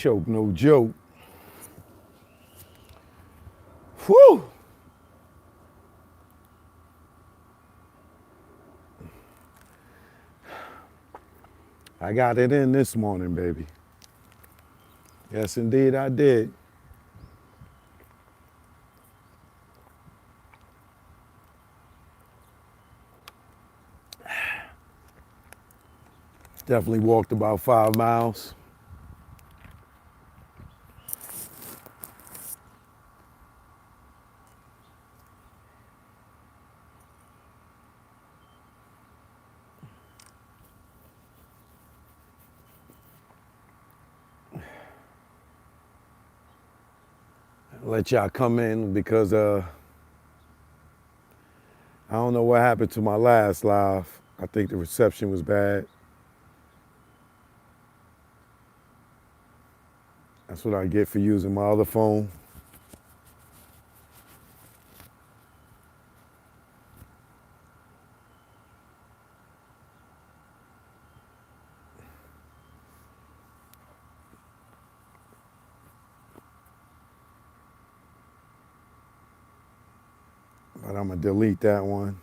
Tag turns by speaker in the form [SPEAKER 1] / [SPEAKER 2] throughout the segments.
[SPEAKER 1] Choke, no joke. Whew! I got it in this morning, baby. Yes, indeed, I did. Definitely walked about 5 miles. Let y'all come in because I don't know what happened to my last live. I think the reception was bad. That's what I get for using my other phone. But I'm gonna delete that one.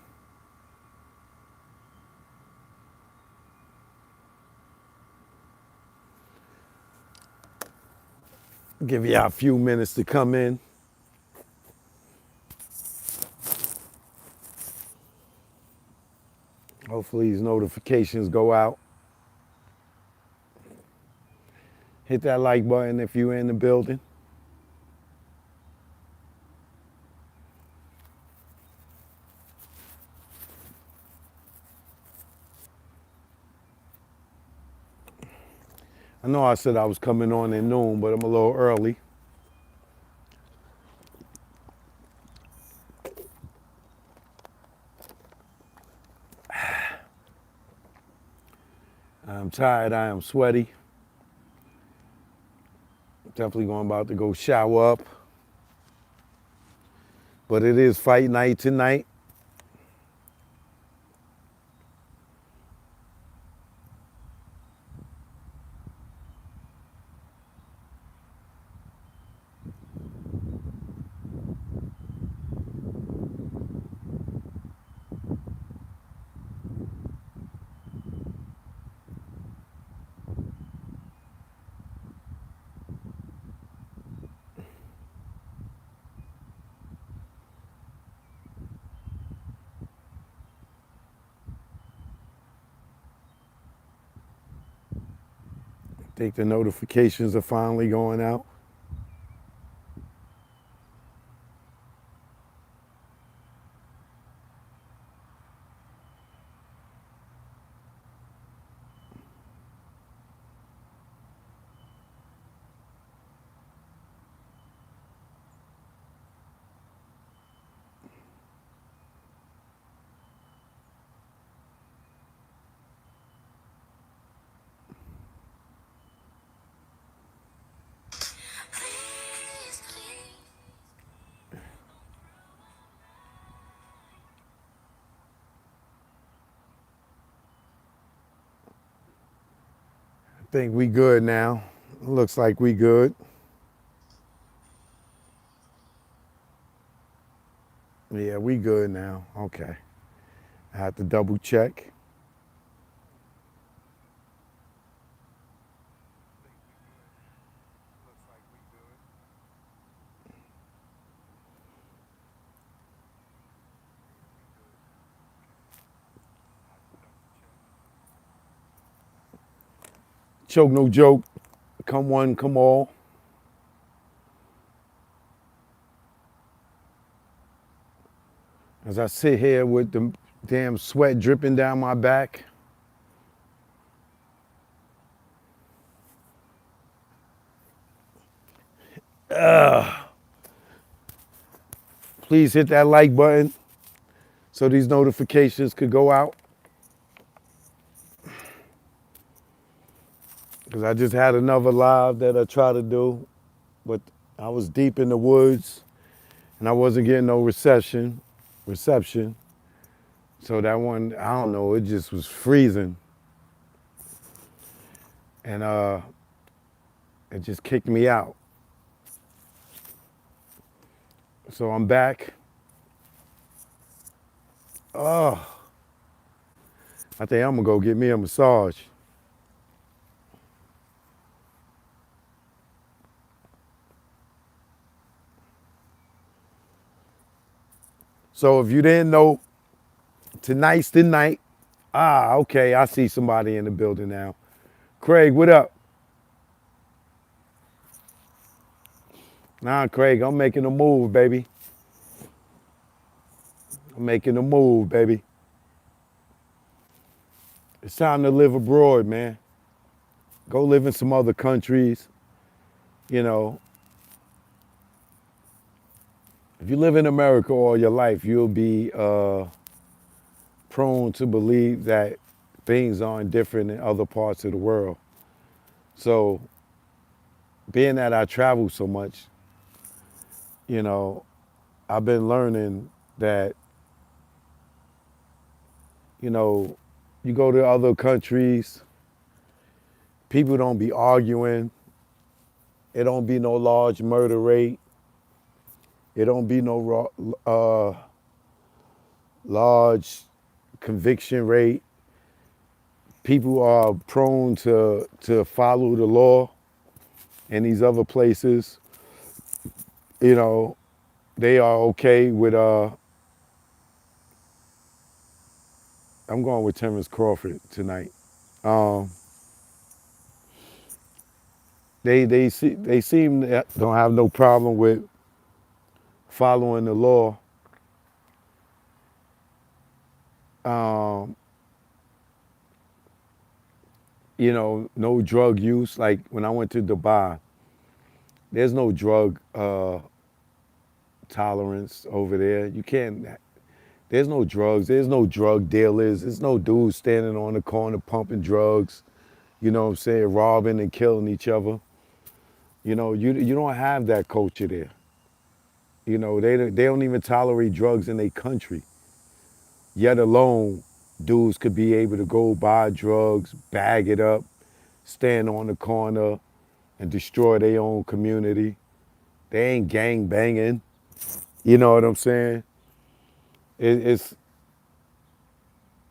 [SPEAKER 1] Give y'all a few minutes to come in. Hopefully these notifications go out. Hit that like button if you're in the building. I know I said I was coming on at noon, but I'm a little early. I'm tired, I am sweaty. Definitely about to go shower up. But it is fight night tonight. I think the notifications are finally going out. I think we good now. Looks like we good. Yeah, we good now. Okay. I have to double check. Choke, no joke. Come one, come all. As I sit here with the damn sweat dripping down my back. Please hit that like button so these notifications could go out. Because I just had another live that I tried to do, but I was deep in the woods and I wasn't getting no reception. So that one, I don't know, it just was freezing. And It just kicked me out. So I'm back. Oh, I think I'm gonna go get me a massage. So if you didn't know, tonight's the night. Ah, okay, I see somebody in the building now. Craig, what up? Nah, Craig, I'm making a move, baby. I'm making a move, baby. It's time to live abroad, man. Go live in some other countries. You know, if you live in America all your life, you'll be prone to believe that things aren't different in other parts of the world. So, being that I travel so much, you know, I've been learning that, you know, you go to other countries, people don't be arguing. It don't be no large murder rate. It don't be no large conviction rate. People are prone to follow the law in these other places. You know, they are okay with I'm going with Terrence Crawford tonight. Um, they seem to don't have no problem with following the law. Um, you know, no drug use. Like when I went to Dubai, there's no drug tolerance over there. You can't. There's no drugs. There's no drug dealers. There's no dudes standing on the corner pumping drugs. You know what I'm saying? Robbing and killing each other. You know, you don't have that culture there. You know, they don't even tolerate drugs in their country. Yet alone, dudes could be able to go buy drugs, bag it up, stand on the corner, and destroy their own community. They ain't gang banging. You know what I'm saying? It's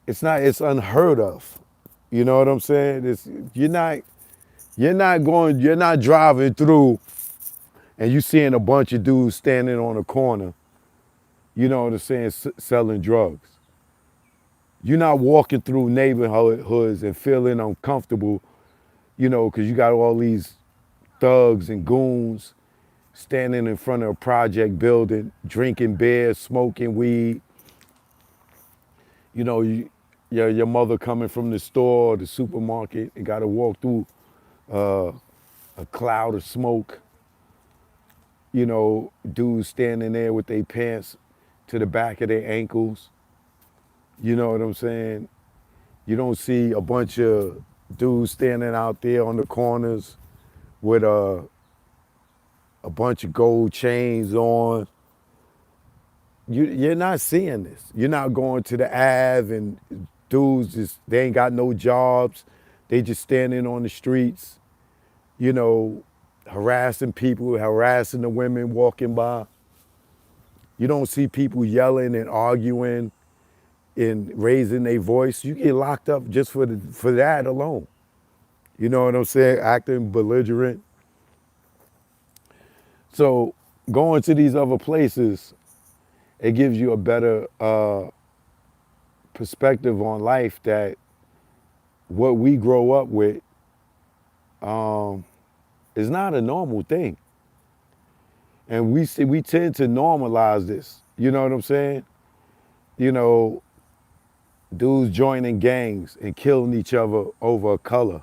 [SPEAKER 1] it's unheard of. You know what I'm saying? It's you're not driving through and you seeing a bunch of dudes standing on a corner, you know what I'm saying, selling drugs. You're not walking through neighborhoods and feeling uncomfortable, you know, because you got all these thugs and goons standing in front of a project building, drinking beer, smoking weed. You know, your mother coming from the store or the supermarket and got to walk through uh, a cloud of smoke. You know, dudes standing there with their pants to the back of their ankles. You know what I'm saying? You don't see a bunch of dudes standing out there on the corners with a bunch of gold chains on. You're not seeing this. You're not going to the Ave and dudes just, they ain't got no jobs. They just standing on the streets, you know, harassing people, harassing the women walking by. You don't see people yelling and arguing and raising their voice. You get locked up just for that alone. You know what I'm saying? Acting belligerent. So going to these other places, it gives you a better perspective on life that what we grow up with um, is not a normal thing. And we tend to normalize this. You know what I'm saying? You know, dudes joining gangs and killing each other over a color.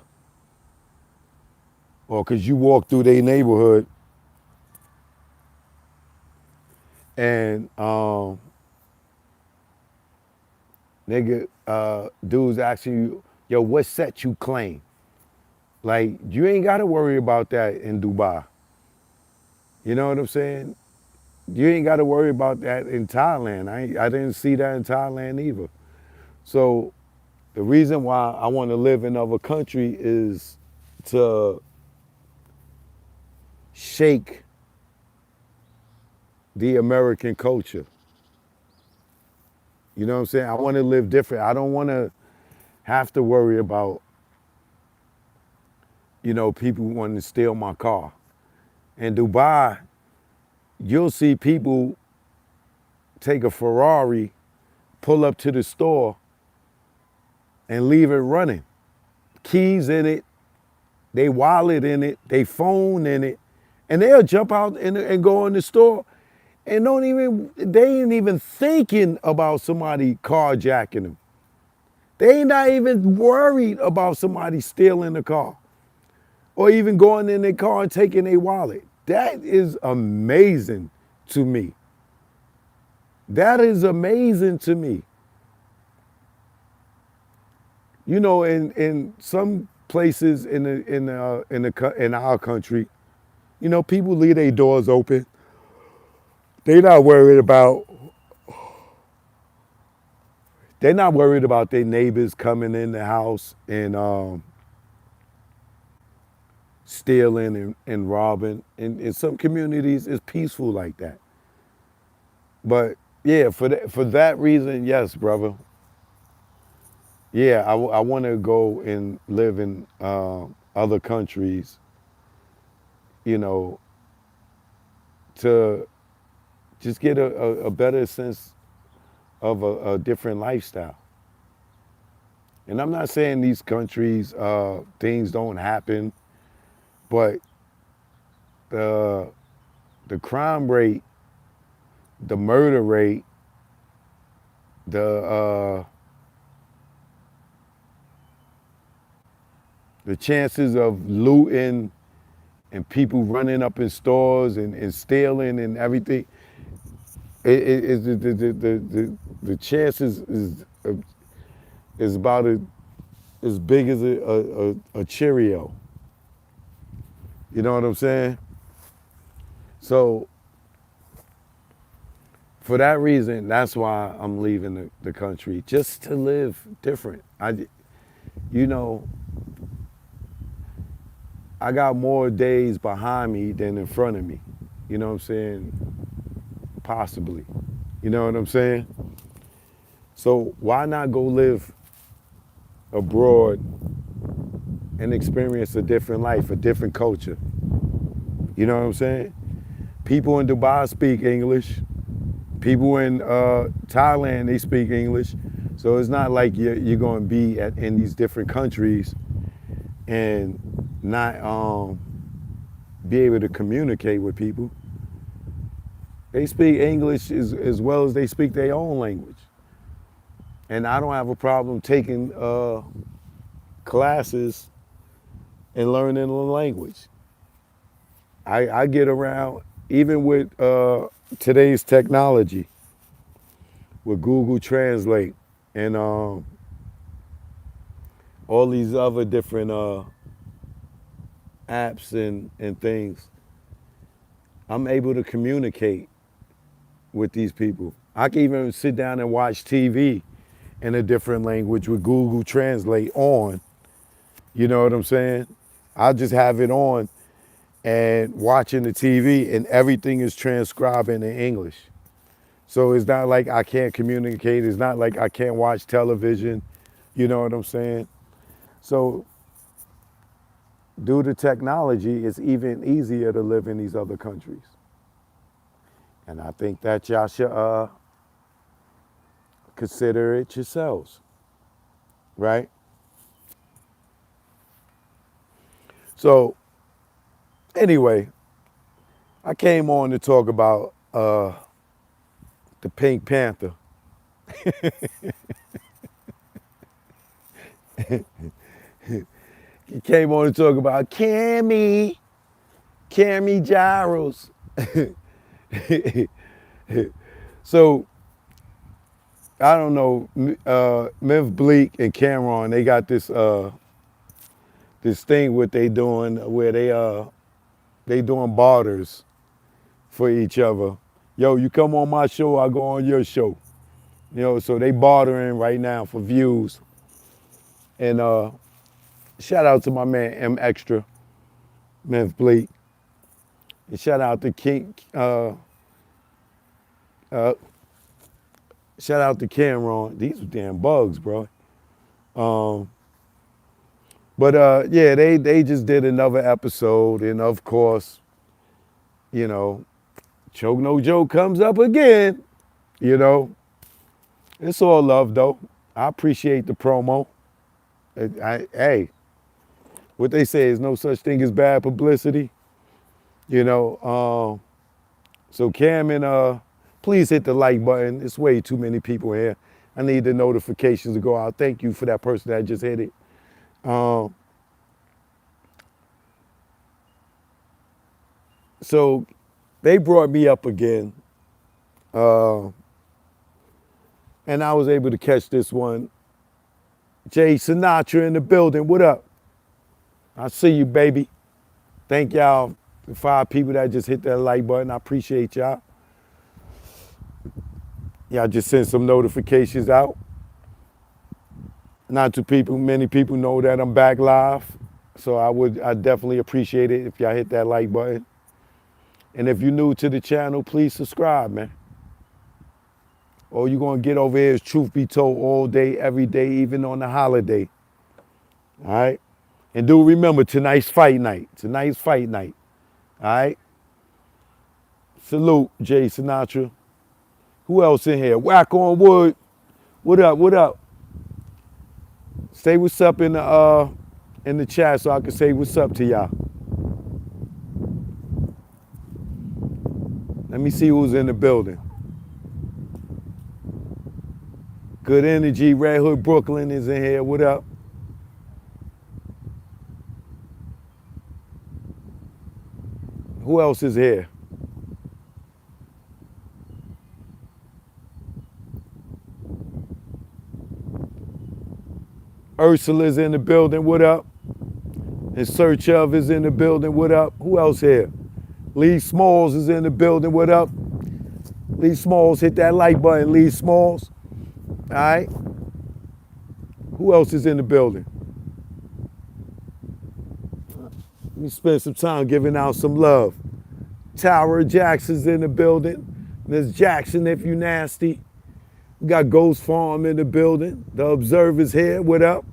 [SPEAKER 1] Or because you walk through their neighborhood and nigga, dudes asking you, yo, what set you claim? Like, you ain't got to worry about that in Dubai. You know what I'm saying? You ain't got to worry about that in Thailand. I didn't see that in Thailand either. So the reason why I want to live in another country is to shake the American culture. You know what I'm saying? I want to live different. I don't want to have to worry about, people wanting to steal my car. In Dubai, you'll see people take a Ferrari, pull up to the store, and leave it running. Keys in it, they wallet in it, they phone in it, and they'll jump out and go in the store and they ain't even thinking about somebody carjacking them. They ain't not even worried about somebody stealing the car or even going in their car and taking their wallet. That is amazing to me. That is amazing to me. In some places in our country, people leave their doors open. They're not worried about their neighbors coming in the house and stealing and robbing. In some communities, it's peaceful like that. But yeah, for that reason, yes, brother. Yeah, I want to go and live in other countries, to just get a better sense of a different lifestyle. And I'm not saying these countries, things don't happen, but the crime rate, the murder rate, the chances of looting and people running up in stores and stealing and everything, the chances is about as big as a Cheerio. You know what I'm saying? So for that reason, that's why I'm leaving the country, just to live different. I got more days behind me than in front of me. You know what I'm saying? Possibly. You know what I'm saying? So why not go live abroad and experience a different life, a different culture? You know what I'm saying? People in Dubai speak English. People in Thailand, they speak English. So it's not like you're going to be in these different countries and not be able to communicate with people. They speak English as well as they speak their own language. And I don't have a problem taking classes and learning the language. I get around, even with today's technology, with Google Translate and all these other different apps and things. I'm able to communicate with these people. I can even sit down and watch TV in a different language with Google Translate on. You know what I'm saying? I just have it on and watching the TV and everything is transcribing in English. So it's not like I can't communicate. It's not like I can't watch television. You know what I'm saying? So due to technology, it's even easier to live in these other countries. And I think that y'all should consider it yourselves, right? So anyway, I came on to talk about the Pink Panther. He came on to talk about Cammy Gyros. So I don't know, Myth Bleak and Cam'ron, they got this this thing what they doing where they doing barters for each other. Yo, you come on my show, I go on your show. So they bartering right now for views. And shout out to my man M Extra, Myth Bleak. And shout out to uh, shout out to Cam'ron. These are damn bugs, bro. But yeah, they just did another episode, and of course, you know, Choke No Joke comes up again. You know, it's all love though. I appreciate the promo. Hey, what they say is no such thing as bad publicity. You know, so Cam and please hit the like button. It's way too many people here. I need the notifications to go out. Thank you for that person that just hit it. So they brought me up again, and I was able to catch this one. Jay Sinatra in the building. What up? I see you, baby. Thank y'all, the 5 people that just hit that like button. I appreciate y'all. Y'all just sent some notifications out. Not too many people know that I'm back live. So I definitely appreciate it if y'all hit that like button. And if you're new to the channel, please subscribe, man. All you're gonna get over here is truth be told all day, every day, even on the holiday. All right? And do remember, tonight's fight night. Tonight's fight night. All right? Salute, Jay Sinatra. Who else in here? Whack on Wood. What up, what up? Say what's up in the chat so I can say what's up to y'all. Let me see who's in the building. Good energy. Red Hood Brooklyn is in here. What up? Who else is here? Ursula's in the building. What up? In Search Of is in the building. What up? Who else here? Lee Smalls is in the building. What up? Lee Smalls, hit that like button. Lee Smalls. All right. Who else is in the building? Let me spend some time giving out some love. Tower Jackson's in the building. Miss Jackson, if you nasty. We got Ghost Farm in the building. The Observer's here. What up?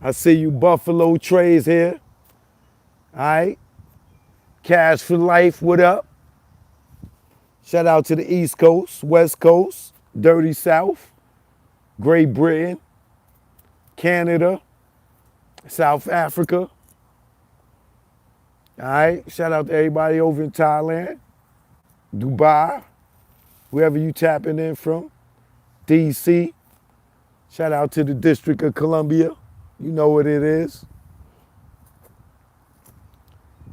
[SPEAKER 1] I see you. Buffalo Trey's here. All right. Cash for Life. What up? Shout out to the East Coast, West Coast, Dirty South, Great Britain, Canada, South Africa. All right. Shout out to everybody over in Thailand, Dubai, wherever you tapping in from. DC. Shout out to the District of Columbia. You know what it is.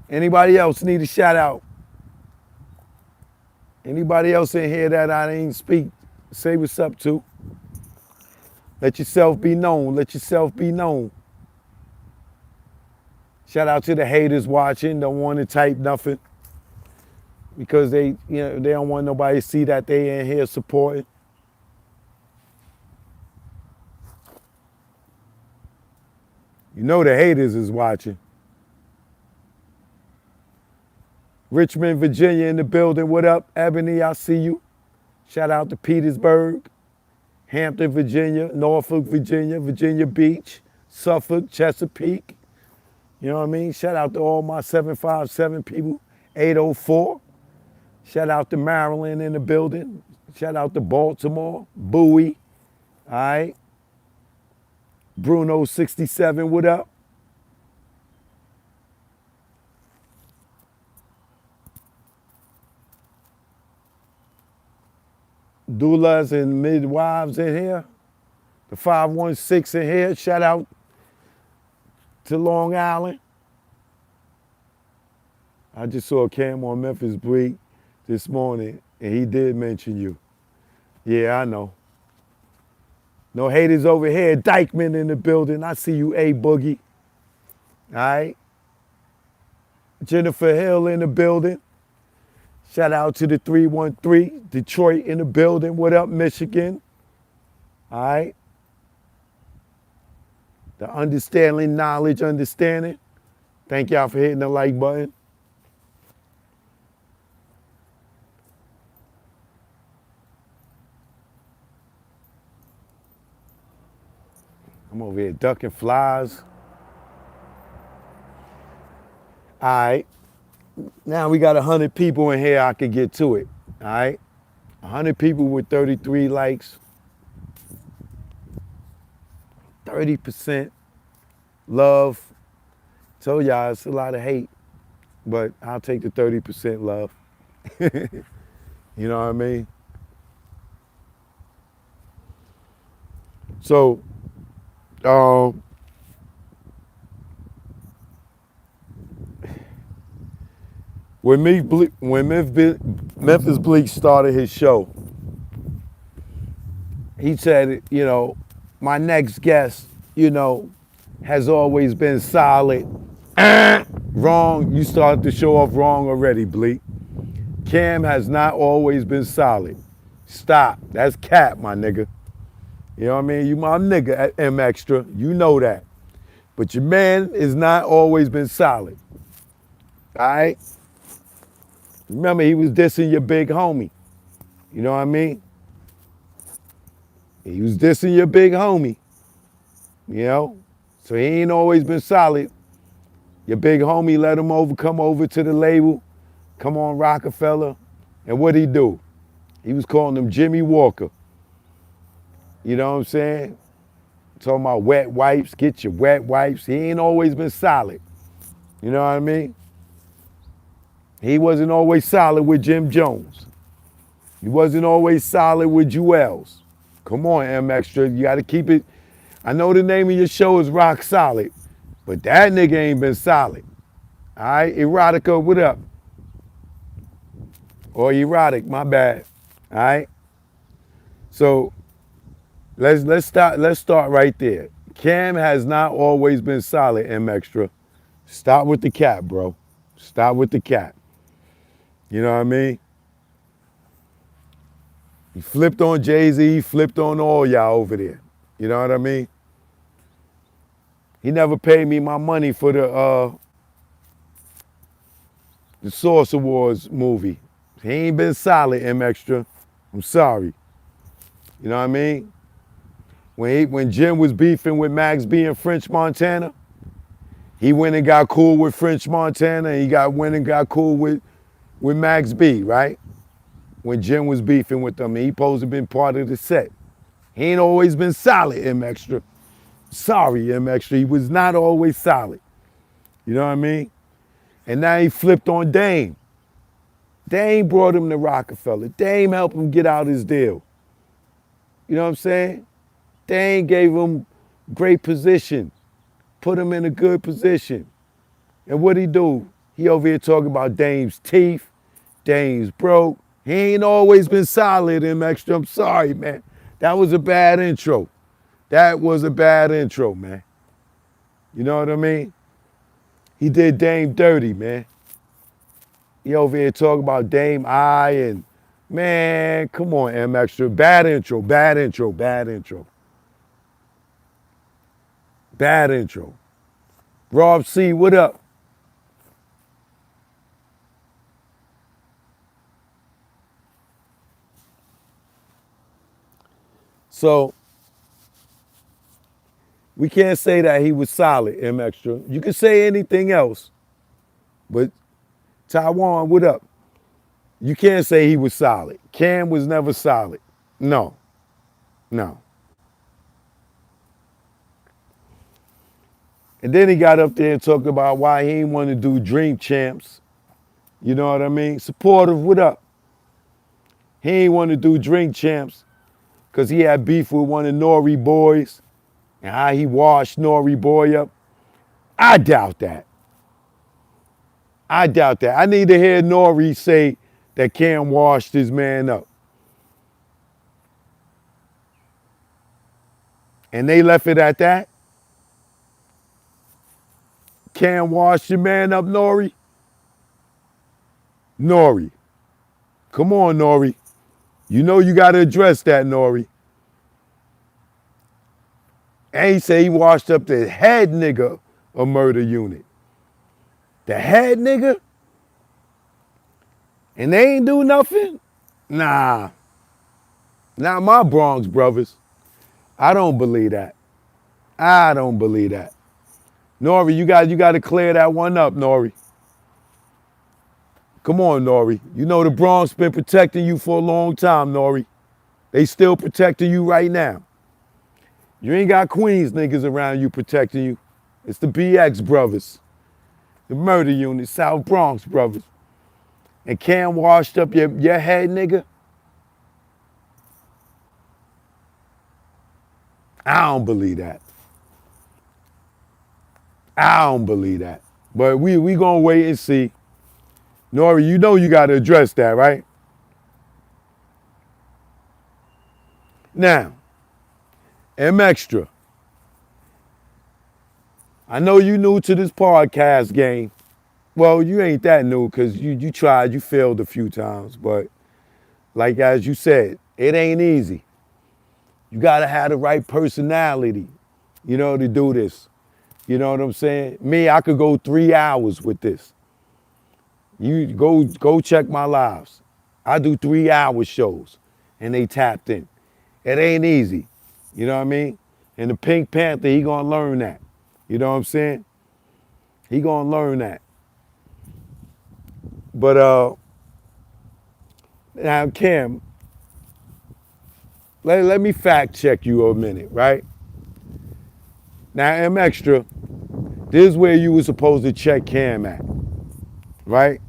[SPEAKER 1] Anybody else need a shout out? Anybody else in here that I didn't speak, say what's up to. Let yourself be known. Let yourself be known. Shout out to the haters watching. Don't want to type nothing because they don't want nobody to see that they in here supporting. You know the haters is watching. Richmond, Virginia in the building. What up, Ebony? I see you. Shout out to Petersburg, Hampton, Virginia, Norfolk, Virginia, Virginia Beach, Suffolk, Chesapeake. You know what I mean? Shout out to all my 757 people, 804. Shout out to Maryland in the building. Shout out to Baltimore, Bowie. All right. Bruno 67, what up? Doulas and midwives in here. The 516 in here. Shout out to Long Island. I just saw Cam on Memphis Bleak this morning, and he did mention you. Yeah, I know. No haters over here. Dykeman in the building. I see you, A Boogie. All right. Jennifer Hill in the building. Shout out to the 313. Detroit in the building. What up, Michigan? All right. The understanding, knowledge, understanding. Thank y'all for hitting the like button. I'm over here ducking flies. All right. Now we got 100 people in here. I could get to it. All right. 100 people with 33 likes. 30% love. Told y'all it's a lot of hate, but I'll take the 30% love. You know what I mean? So, um, when Memphis Bleak started his show, he said, my next guest, has always been solid. Wrong. You started the show off wrong already, Bleak. Cam has not always been solid. Stop. That's cap, my nigga. You know what I mean? You my nigga at M Extra. You know that. But your man has not always been solid. All right? Remember, he was dissing your big homie. You know what I mean? He was dissing your big homie. You know? So he ain't always been solid. Your big homie let him come over to the label, come on Roc-A-Fella. And what'd he do? He was calling him Jimmy Walker. You know what I'm saying? Talking about wet wipes, get your wet wipes. He ain't always been solid. You know what I mean? He wasn't always solid with Jim Jones. He wasn't always solid with Juelz. Come on, M Extra, you gotta keep it. I know the name of your show is Rock Solid, but that nigga ain't been solid. All right, Erotica, what up? Or Erotic, my bad. All right. So let's start right there. Cam has not always been solid, M Extra. Stop with the cap, bro. Stop with the cap. You know what I mean? He flipped on Jay-Z, he flipped on all y'all over there. You know what I mean? He never paid me my money for the Source Awards movie. He ain't been solid, M Extra. I'm sorry. You know what I mean? When Jim was beefing with Max B and French Montana, he went and got cool with French Montana, and went and got cool with Max B, right? When Jim was beefing with them, he supposed to have been part of the set. He ain't always been solid, M Extra. Sorry, M Extra. He was not always solid. You know what I mean? And now he flipped on Dame. Dame brought him to Roc-A-Fella. Dame helped him get out his deal. You know what I'm saying? Dame gave him great position, put him in a good position. And what'd he do? He over here talking about Dame's teeth, Dame's broke. He ain't always been solid, M Extra. I'm sorry, man. That was a bad intro. That was a bad intro, man. You know what I mean? He did Dame dirty, man. He over here talking about Dame I and, man, come on, M Extra. Bad intro, bad intro, bad intro. Bad intro. Rob C, what up? So, we can't say that he was solid, M Extra. You can say anything else, but Taiwan, what up? You can't say he was solid. Cam was never solid. No, no. And then he got up there and talked about why he didn't want to do Dream Champs. You know what I mean? Supportive, what up? He ain't want to do Drink Champs because he had beef with one of Nori boys and how he washed Nori boy up. I doubt that. I doubt that. I need to hear Nori say that Cam washed his man up. And they left it at that. Cam washed your man up, Nori? Nori. Come on, Nori. You know you got to address that, Nori. And he said he washed up the head nigga of Murder Unit. The head nigga? And they ain't do nothing? Nah. Not my Bronx brothers. I don't believe that. I don't believe that. Nori, you got to clear that one up, Nori. Come on, Nori. You know the Bronx been protecting you for a long time, Nori. They still protecting you right now. You ain't got Queens niggas around you protecting you. It's the BX brothers, the murder unit, South Bronx brothers. And Cam washed up your head, nigga. I don't believe that. I don't believe that. But we gonna wait and see. Nori, you know you gotta address that, right? Now, M Extra. I know you new to this podcast game. Well, you ain't that new because you tried, you failed a few times. But like as you said, it ain't easy. You gotta have the right personality, to do this. You know what I'm saying? Me, I could go 3 hours with this. You go check my lives. I do 3-hour shows and they tapped in. It ain't easy. You know what I mean? And the Pink Panther, he gonna learn that. You know what I'm saying? He gonna learn that. But now Cam, let me fact check you a minute, right? Now M Extra, this is where you were supposed to check Cam at, right?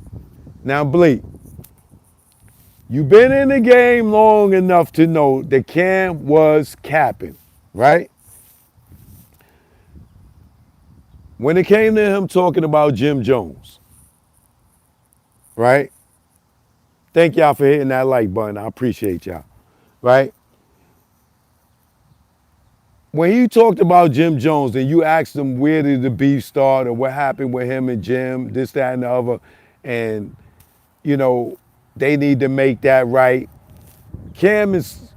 [SPEAKER 1] Now Bleak, you've been in the game long enough to know that Cam was capping, right? When it came to him talking about Jim Jones, right? Thank y'all for hitting that like button. I appreciate y'all, right? When he talked about Jim Jones and you asked him where did the beef start or what happened with him and Jim, this, that, and the other, and, they need to make that right. Cam is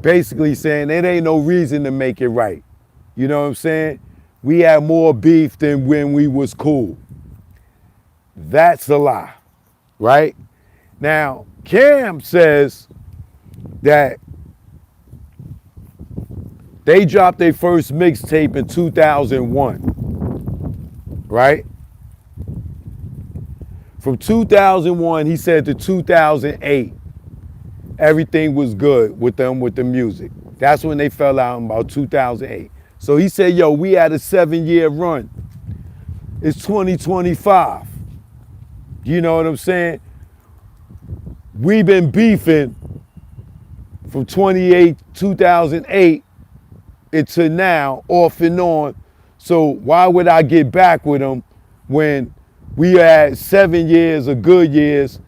[SPEAKER 1] basically saying it ain't no reason to make it right. You know what I'm saying? We had more beef than when we was cool. That's a lie, right? Now, Cam says that they dropped their first mixtape in 2001, right? From 2001, he said to 2008, everything was good with them with the music. That's when they fell out in about 2008. So he said, yo, we had a 7-year run. It's 2025. You know what I'm saying? We've been beefing from 2008 into now, off and on. So why would I get back with him when we had 7 years of good years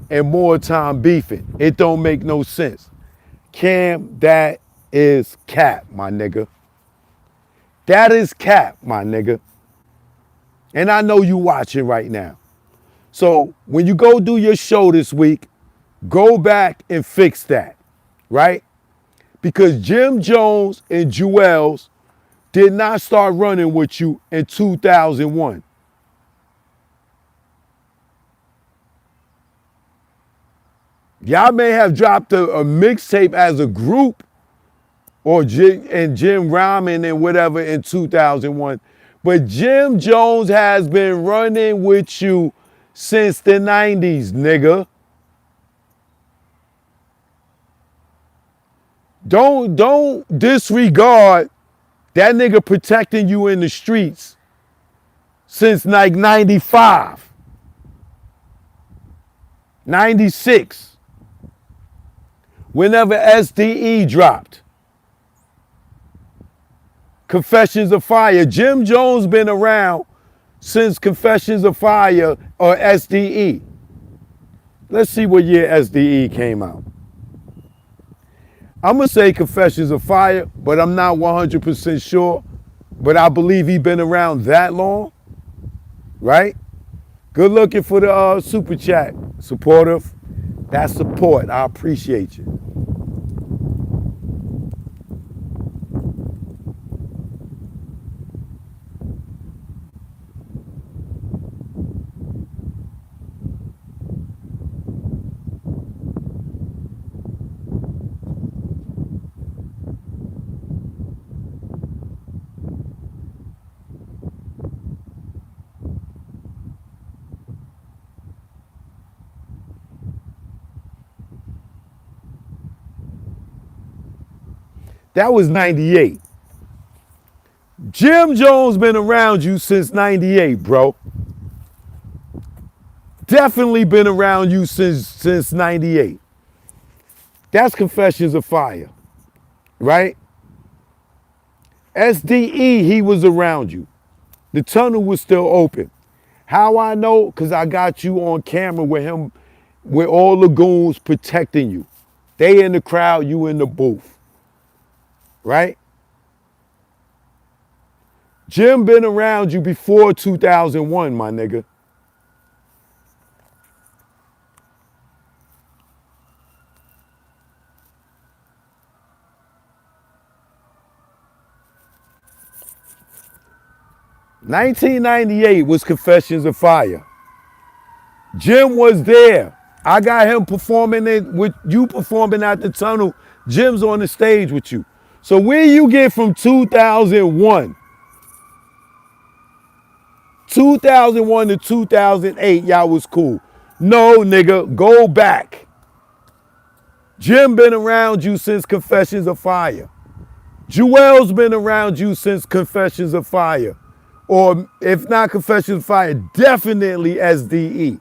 [SPEAKER 1] and more time beefing? It don't make no sense. Cam, that is cap, my nigga. That is cap, my nigga. And I know you watching right now. So when you go do your show this week, go back and fix that, right? Because Jim Jones and Juelz did not start running with you in 2001. Y'all may have dropped a mixtape as a group or Jim Rhymin and whatever in 2001. But Jim Jones has been running with you since the 90s, nigga. Don't disregard that nigga protecting you in the streets since like 95, 96, whenever SDE dropped. Confessions of Fire. Jim Jones been around since Confessions of Fire or SDE. Let's see what year SDE came out. I'm going to say Confessions of Fire, but I'm not 100% sure. But I believe he been around that long, right? Good looking for the super chat. Supportive. That's support. I appreciate you. That was 98. Jim Jones been around you since 98, bro. Definitely been around you since 98. That's Confessions of Fire, right? SDE, he was around you. The tunnel was still open. How I know? Because I got you on camera with him, with all the goons protecting you. They in the crowd, you in the booth, right? Jim been around you before 2001, my nigga. $1998 was Confessions of Fire. Jim was there. I got him performing it with you performing at the tunnel. Jim's on the stage with you. So where you get from 2001? 2001 to 2008, y'all was cool. No, nigga, go back. Jim been around you since Confessions of Fire. Juelz been around you since Confessions of Fire. Or if not Confessions of Fire, definitely SDE.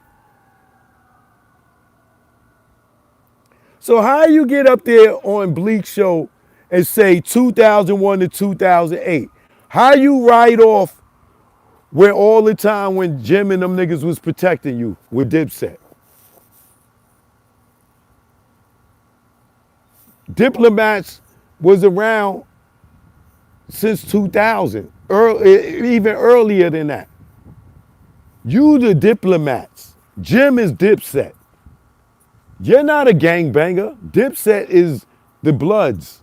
[SPEAKER 1] So how you get up there on Bleak Show and say 2001 to 2008? How you write off where all the time when Jim and them niggas was protecting you with Dipset? Diplomats was around since 2000, even earlier than that. You the Diplomats. Jim is Dipset. You're not a gangbanger. Dipset is the Bloods.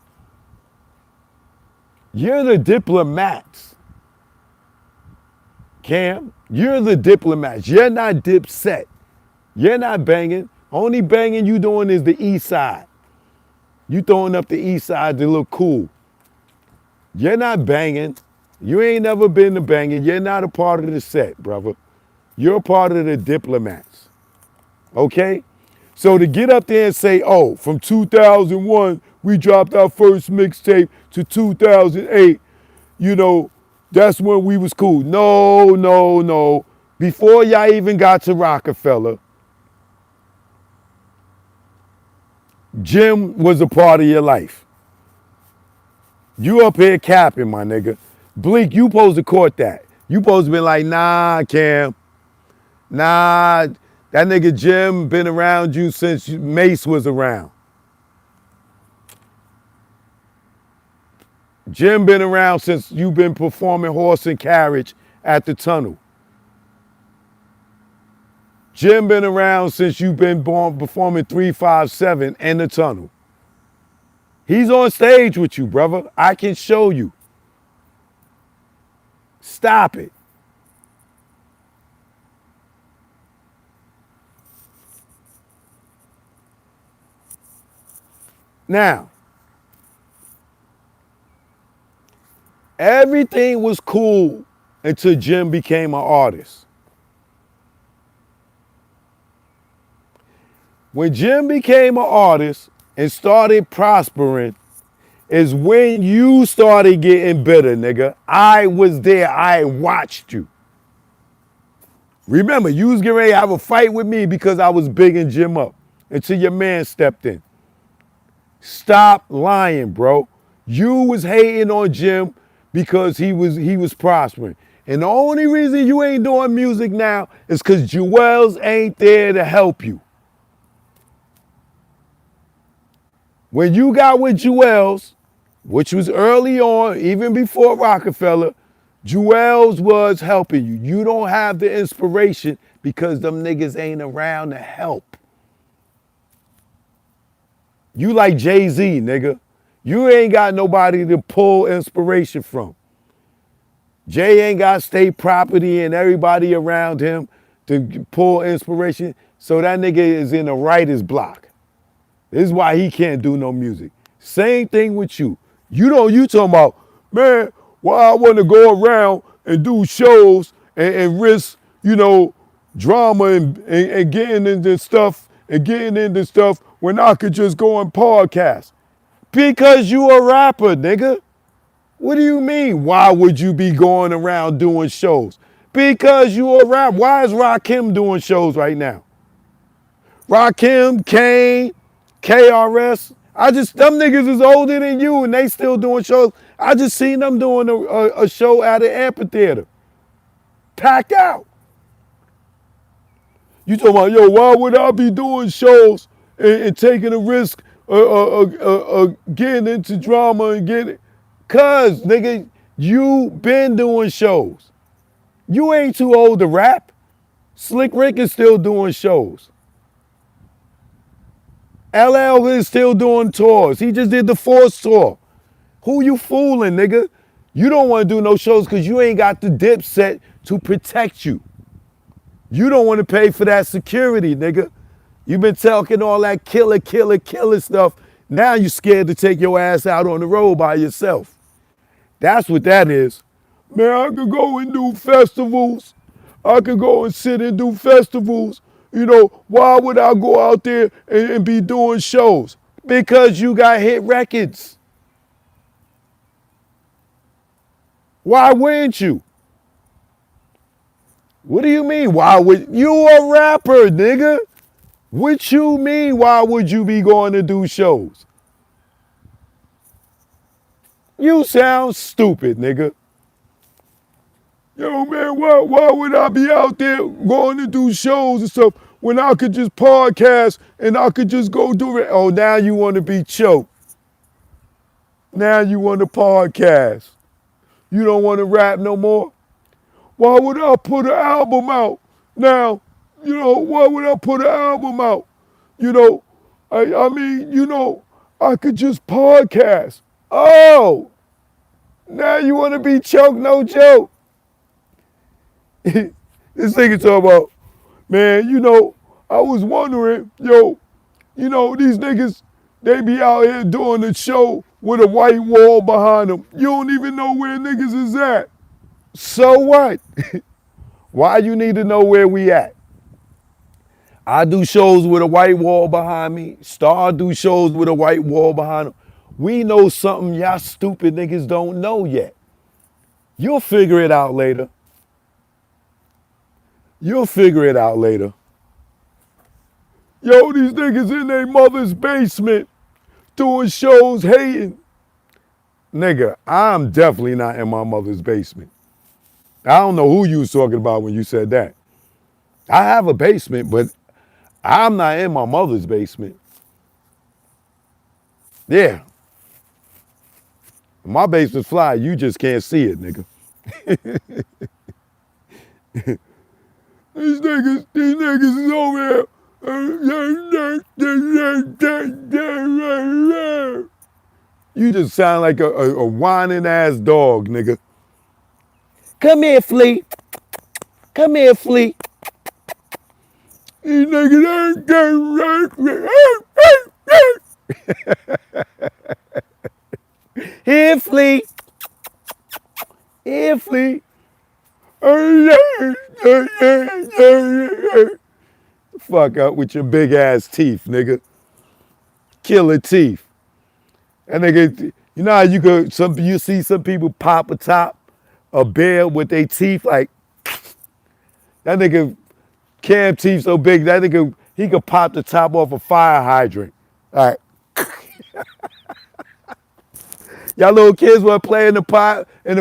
[SPEAKER 1] You're the Diplomats. Cam, you're the Diplomats. You're not Dipset. You're not banging. Only banging you doing is the East Side. You throwing up the East Side to look cool. You're not banging. You ain't never been to banging. You're not a part of the set, brother. You're a part of the Diplomats. Okay? So to get up there and say, oh, from 2001, we dropped our first mixtape to 2008, you know, that's when we was cool. No, no, no. Before y'all even got to Roc-A-Fella, Jim was a part of your life. You up here capping, my nigga. Bleak, you supposed to court that. You supposed to be like, nah, Cam. Nah, that nigga Jim been around you since Mace was around. Jim been around since you been performing horse and carriage at the tunnel. Jim been around since you been performing 357 in the tunnel. He's on stage with you, brother. I can show you. Stop it. Now, everything was cool until Jim became an artist. When Jim became an artist and started prospering is when you started getting bitter, nigga. I was there. I watched you. Remember, you was getting ready to have a fight with me because I was bigging Jim up until your man stepped in. Stop lying, bro. You was hating on Jim because he was prospering. And the only reason you ain't doing music now is because Juelz ain't there to help you. When you got with Juelz, which was early on, even before Roc-A-Fella, Juelz was helping you. You don't have the inspiration because them niggas ain't around to help. You like Jay-Z, nigga. You ain't got nobody to pull inspiration from. Jay ain't got state property and everybody around him to pull inspiration, so that nigga is in a writer's block. This is why he can't do no music. Same thing with you. You talking about, man, why I want to go around and do shows and risk, drama and getting into stuff when I could just go on podcast. Because you a rapper, nigga. What do you mean? Why would you be going around doing shows? Because you a rapper. Why is Rakim doing shows right now? Rakim, Kane, KRS. Them niggas is older than you and they still doing shows. I just seen them doing a show at an amphitheater. Packed out. You talking about, yo, why would I be doing shows and taking a risk getting into drama and getting... Cuz, nigga, you been doing shows. You ain't too old to rap. Slick Rick is still doing shows. LL is still doing tours. He just did the Force tour. Who you fooling, nigga? You don't want to do no shows because you ain't got the Dipset to protect you. You don't want to pay for that security, nigga. You've been talking all that killer stuff. Now you scared to take your ass out on the road by yourself. That's what that is. Man, I could go and do festivals. I could go and sit and do festivals. You know, why would I go out there and be doing shows? Because you got hit records. Why wouldn't you? What do you mean? Why would you a rapper, nigga? What you mean? Why would you be going to do shows? You sound stupid, nigga. Yo, man, why would I be out there going to do shows and stuff when I could just podcast and I could just go do it? Oh, now you want to be choked. Now you want to podcast. You don't want to rap no more? Why would I put an album out? Now, you know, why would I put an album out? You know, I mean, you know, I could just podcast. Oh, now you want to be choked, no joke. This nigga talking about, man, you know, I was wondering, yo, you know, these niggas, they be out here doing the show with a white wall behind them. You don't even know where niggas is at. So what? Why you need to know where we at? I do shows with a white wall behind me. Star do shows with a white wall behind him. We know something y'all stupid niggas don't know yet. You'll figure it out later. You'll figure it out later. Yo, these niggas in their mother's basement doing shows hating. Nigga, I'm definitely not in my mother's basement. I don't know who you was talking about when you said that. I have a basement, but I'm not in my mother's basement. Yeah. My basement's fly, you just can't see it, nigga. These niggas is over here. You just sound like a whining ass dog, nigga. Come here, Flea. Come here, Flea. These niggas here, Flea. Here, Flea. Fuck up with your big ass teeth, nigga. Killer teeth. And nigga, you know how you see some people pop a top a bear with their teeth like that nigga Cam teeth so big that nigga he could pop the top off a fire hydrant. All right. Y'all little kids want to play in the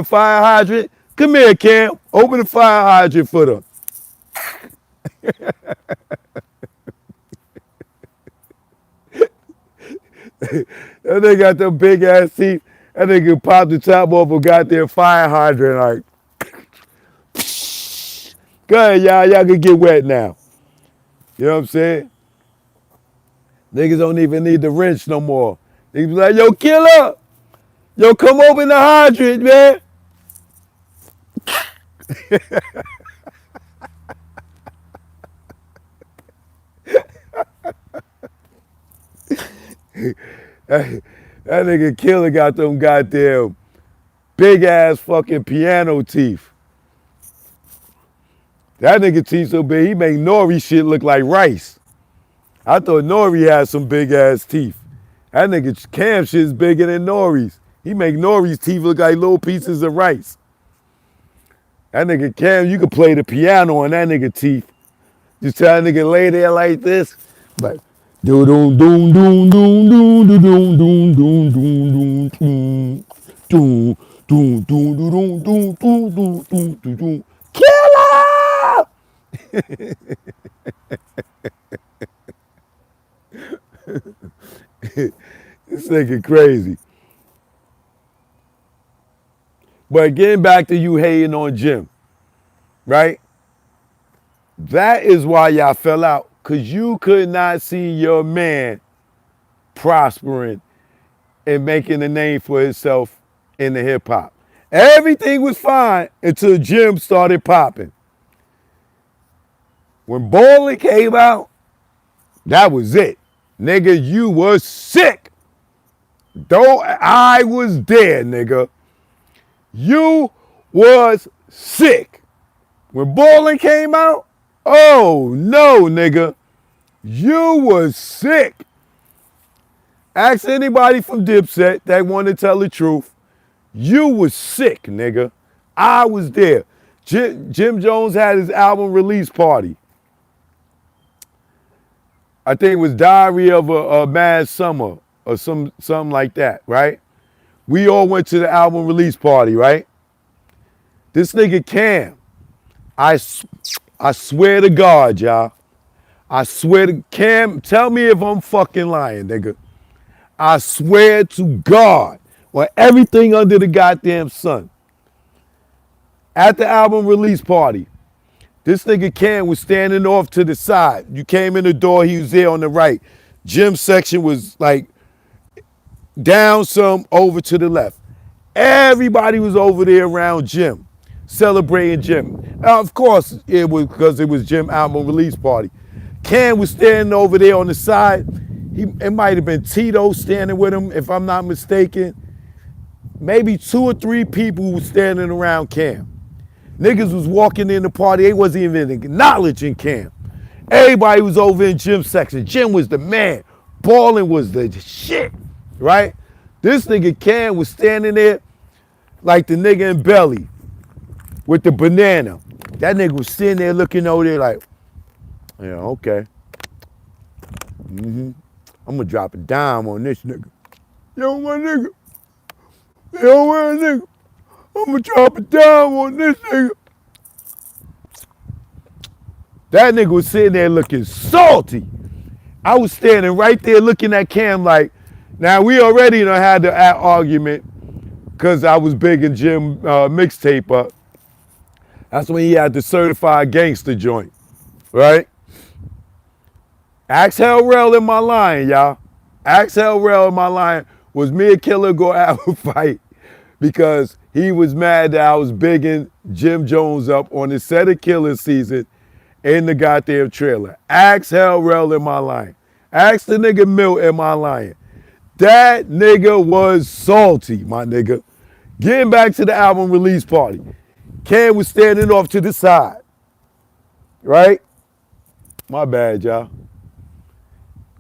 [SPEAKER 1] fire hydrant? Come here, Cam. Open the fire hydrant for them. That nigga got them big ass teeth. That nigga pop the top off a goddamn fire hydrant like. Go ahead, y'all. Y'all can get wet now. You know what I'm saying? Niggas don't even need the wrench no more. Niggas be like, yo, killer. Yo, come open the hydrant, man. That nigga Killer got them goddamn big ass fucking piano teeth. That nigga teeth so big, he make Nori shit look like rice. I thought Nori had some big ass teeth. That nigga Cam shit's bigger than Nori's. He make Nori's teeth look like little pieces of rice. That nigga Cam, you could play the piano on that nigga teeth. Just tell that nigga lay there like this, like do doom doom doom doom doom doom doom doom doom doom doom doom doom doom doom doom doom doom doom. Killer! This nigga crazy. But getting back to you hating on Jim, right? That is why y'all fell out, because you could not see your man prospering and making a name for himself in the hip hop. Everything was fine until Jim started popping. When Bowling came out, that was it. Nigga, you was sick. I was there, nigga. You was sick. When Bowling came out, oh no, nigga. You was sick. Ask anybody from Dipset that want to tell the truth. You was sick, nigga. I was there. Jim Jones had his album release party. I think it was Diary of a Mad Summer or something like that, right? We all went to the album release party, right? This nigga Cam, I swear to God, y'all. I swear to Cam, tell me if I'm fucking lying, nigga. I swear to God, on everything under the goddamn sun. At the album release party, this nigga Cam was standing off to the side. You came in the door, he was there on the right. Jim's section was like down some, over to the left. Everybody was over there around Jim, celebrating Jim. Now, of course, it was because it was Jim album release party. Cam was standing over there on the side. It might have been Tito standing with him, if I'm not mistaken. Maybe 2 or 3 people were standing around Cam. Niggas was walking in the party, they wasn't even acknowledging Cam. Everybody was over in Jim's section. Jim was the man. Ballin' was the shit, right? This nigga Cam was standing there like the nigga in Belly with the banana. That nigga was sitting there looking over there like, yeah, okay. I'm gonna drop a dime on this nigga. Yo, my nigga. Yo, my nigga. I'm gonna drop a dime on this nigga. That nigga was sitting there looking salty. I was standing right there looking at Cam like, now we already done had the argument because I was big in Jim mixtape up. That's when he had the certified gangster joint, right? Axel Rel in my line, y'all. Axel Rel in my line was me and Killer go have a fight because he was mad that I was bigging Jim Jones up on the set of Killer season in the goddamn trailer. Axel Rel in my line. Ask the nigga Milt in my line. That nigga was salty, my nigga. Getting back to the album release party. Cam was standing off to the side, right? My bad, y'all.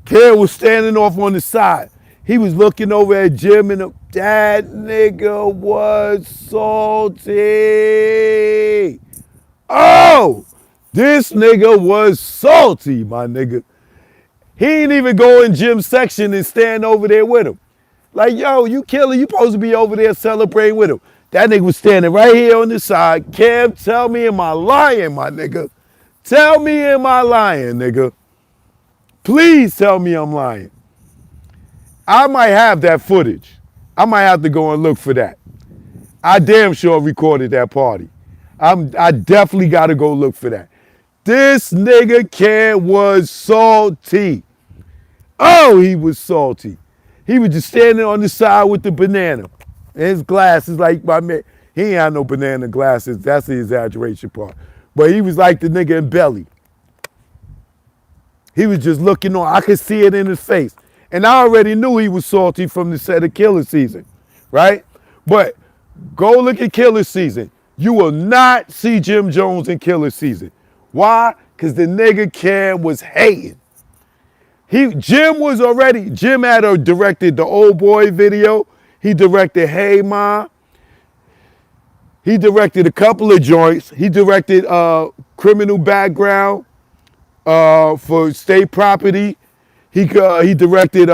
[SPEAKER 1] Cam was standing off on the side. He was looking over at Jim and that nigga was salty. Oh, this nigga was salty, my nigga. He ain't even go in Jim's section and stand over there with him. Like, yo, you Killer, you supposed to be over there celebrating with him. That nigga was standing right here on the side. Cam, tell me, am I lying, my nigga? Tell me, am I lying, nigga? Please tell me I'm lying. I might have that footage. I might have to go and look for that. I damn sure recorded that party. I definitely got to go look for that. This nigga Cam was salty. Oh, he was salty. He was just standing on the side with the banana. And his glasses, like my man, he ain't had no banana glasses. That's the exaggeration part. But he was like the nigga in Belly. He was just looking on. I could see it in his face. And I already knew he was salty from the set of Killer season, right? But go look at Killer season. You will not see Jim Jones in Killer season. Why? Because the nigga Cam was hating. Jim had directed the Old Boy video. He directed Hey Ma. He directed a couple of joints. He directed Criminal Background for State Property. He directed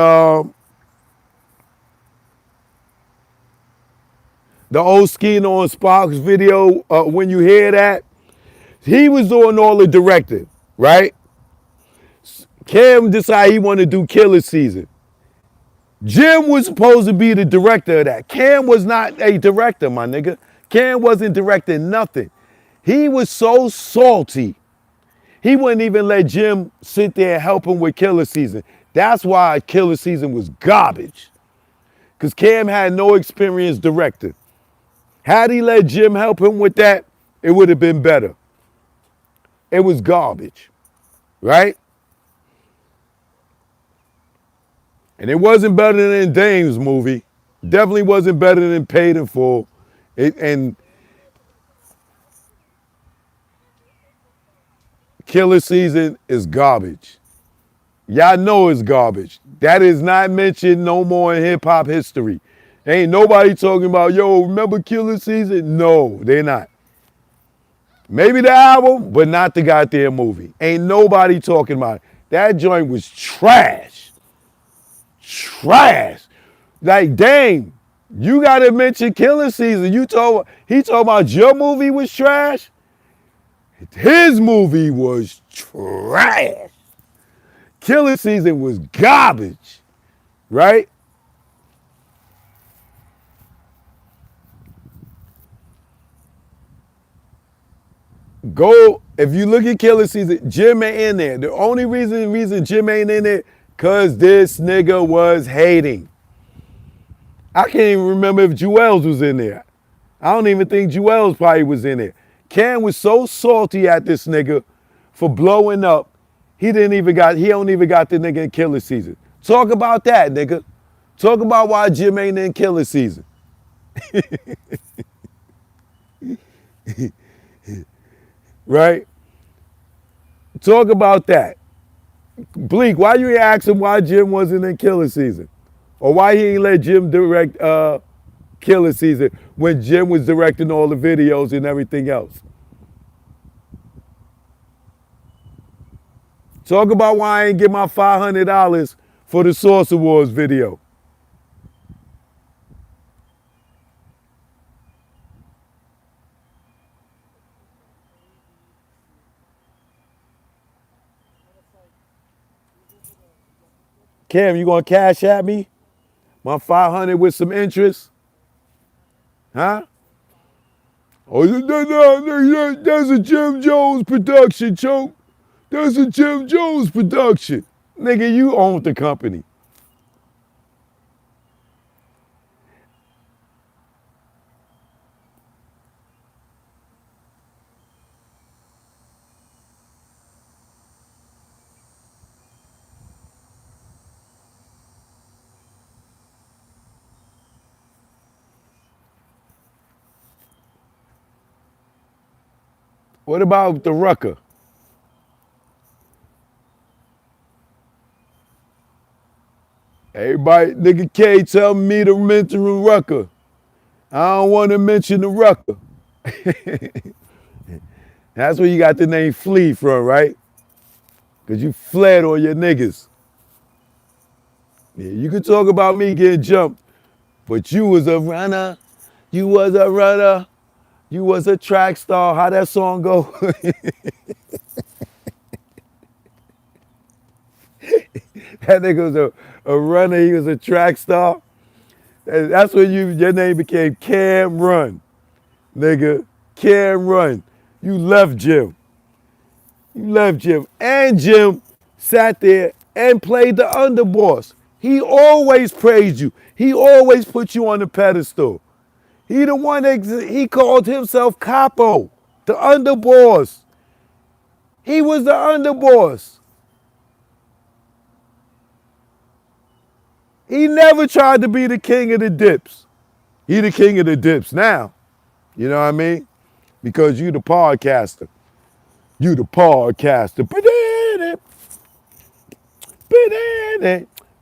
[SPEAKER 1] the old Skin on Sparks video, When You Hear That. He was doing all the directing, right? Cam decided he wanted to do Killer Season. Jim was supposed to be the director of that. Cam was not a director, my nigga. Cam wasn't directing nothing. He was so salty. He wouldn't even let Jim sit there and help him with Killer Season. That's why Killer Season was garbage. Because Cam had no experience directing. Had he let Jim help him with that, it would have been better. It was garbage, right? And it wasn't better than Dame's movie. Definitely wasn't better than Paid in Full. And Killer Season is garbage. Y'all know it's garbage. That is not mentioned no more in hip hop history. Ain't nobody talking about, yo, remember Killer Season? No, they're not. Maybe the album, but not the goddamn movie. Ain't nobody talking about it. That joint was trash. Trash. Like, dang, you gotta mention Killer Season. He told about your movie was trash? His movie was trash. Killer Season was garbage, right? Go, if you look at Killer Season, Jim ain't in there. The only reason Jim ain't in there, cause this nigga was hating. I can't even remember if Juelz was in there. I don't even think Juelz probably was in there. Cam was so salty at this nigga for blowing up, he don't even got the nigga in Killer Season. Talk about that, nigga. Talk about why Jim ain't in Killer Season. Right? Talk about that. Bleak, why you ain't asking why Jim wasn't in Killer Season? Or why he ain't let Jim direct Killer Season when Jim was directing all the videos and everything else? Talk about why I ain't get my $500 for the Source Awards video. Cam, you gonna cash at me? My 500 with some interest? Huh? Oh, that's a Jim Jones production, Choke. That's a Jim Jones production. Nigga, you own the company. What about the Roc-A? Everybody, nigga K tell me to mention the Roc-A. I don't want to mention the Roc-A. That's where you got the name Flea from, right? Because you fled on your niggas. Yeah, you can talk about me getting jumped, but you was a runner. You was a runner. You was a track star. How that song go? That nigga was a runner. He was a track star. That's when your name became Cam'ron, nigga. Cam'ron. You left Jim. You left Jim. And Jim sat there and played the underboss. He always praised you. He always put you on the pedestal. He the one that he called himself Capo, the underboss. He was the underboss. He never tried to be the king of the dips. He the king of the dips now. You know what I mean? Because you the podcaster. You the podcaster.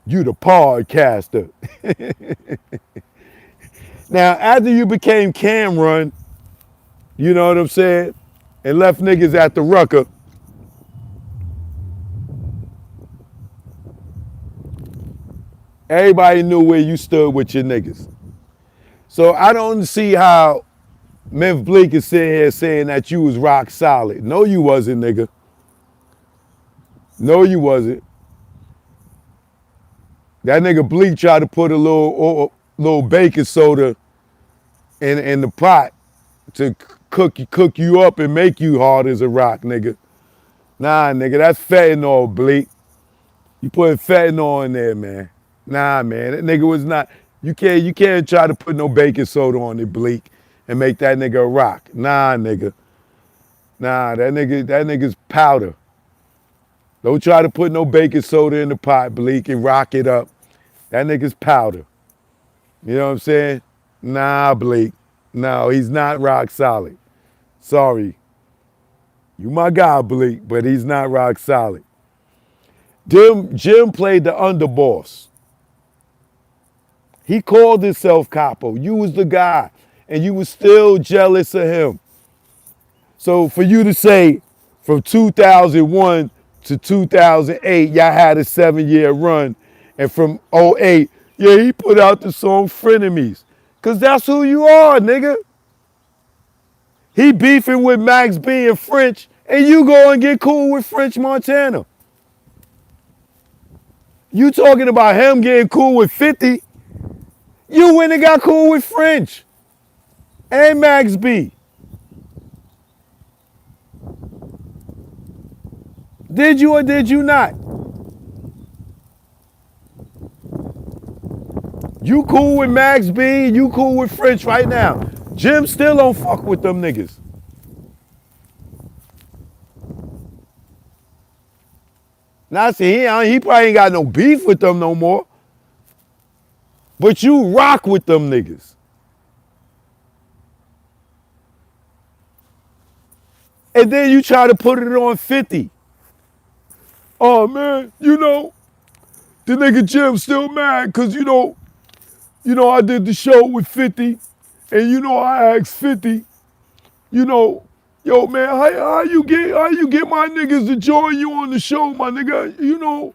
[SPEAKER 1] You the podcaster. Now, after you became Cam'ron, you know what I'm saying, and left niggas at the Roc-A, everybody knew where you stood with your niggas. So I don't see how Memphis Bleek is sitting here saying that you was rock solid. No, you wasn't, nigga. No, you wasn't. That nigga Bleek tried to put a little baking soda in the pot to cook you up and make you hard as a rock, nigga. Nah, nigga, that's fentanyl, Bleek. You put fentanyl in there, man. Nah, man, that nigga was not. You can't try to put no baking soda on it, Bleek, and make that nigga a rock. Nah, nigga. Nah, that nigga's powder. Don't try to put no baking soda in the pot, Bleek, and rock it up. That nigga's powder. You know what I'm saying? Nah, Bleek. No, he's not rock solid. Sorry. You my guy, Bleek, but he's not rock solid. Jim played the underboss. He called himself Capo. You was the guy, and you was still jealous of him. So for you to say from 2001 to 2008, y'all had a 7-year run, and from '08, yeah, he put out the song Frenemies, because that's who you are, nigga. He beefing with Max B and French, and you go and get cool with French Montana. You talking about him getting cool with 50, you went and got cool with French and Max B. Did you or did you not? You cool with Max B, you cool with French right now. Jim still don't fuck with them niggas. Now see, he probably ain't got no beef with them no more. But you rock with them niggas. And then you try to put it on 50. Oh man, the nigga Jim still mad because I did the show with 50, and I asked 50, yo man, how you get my niggas to join you on the show, my nigga?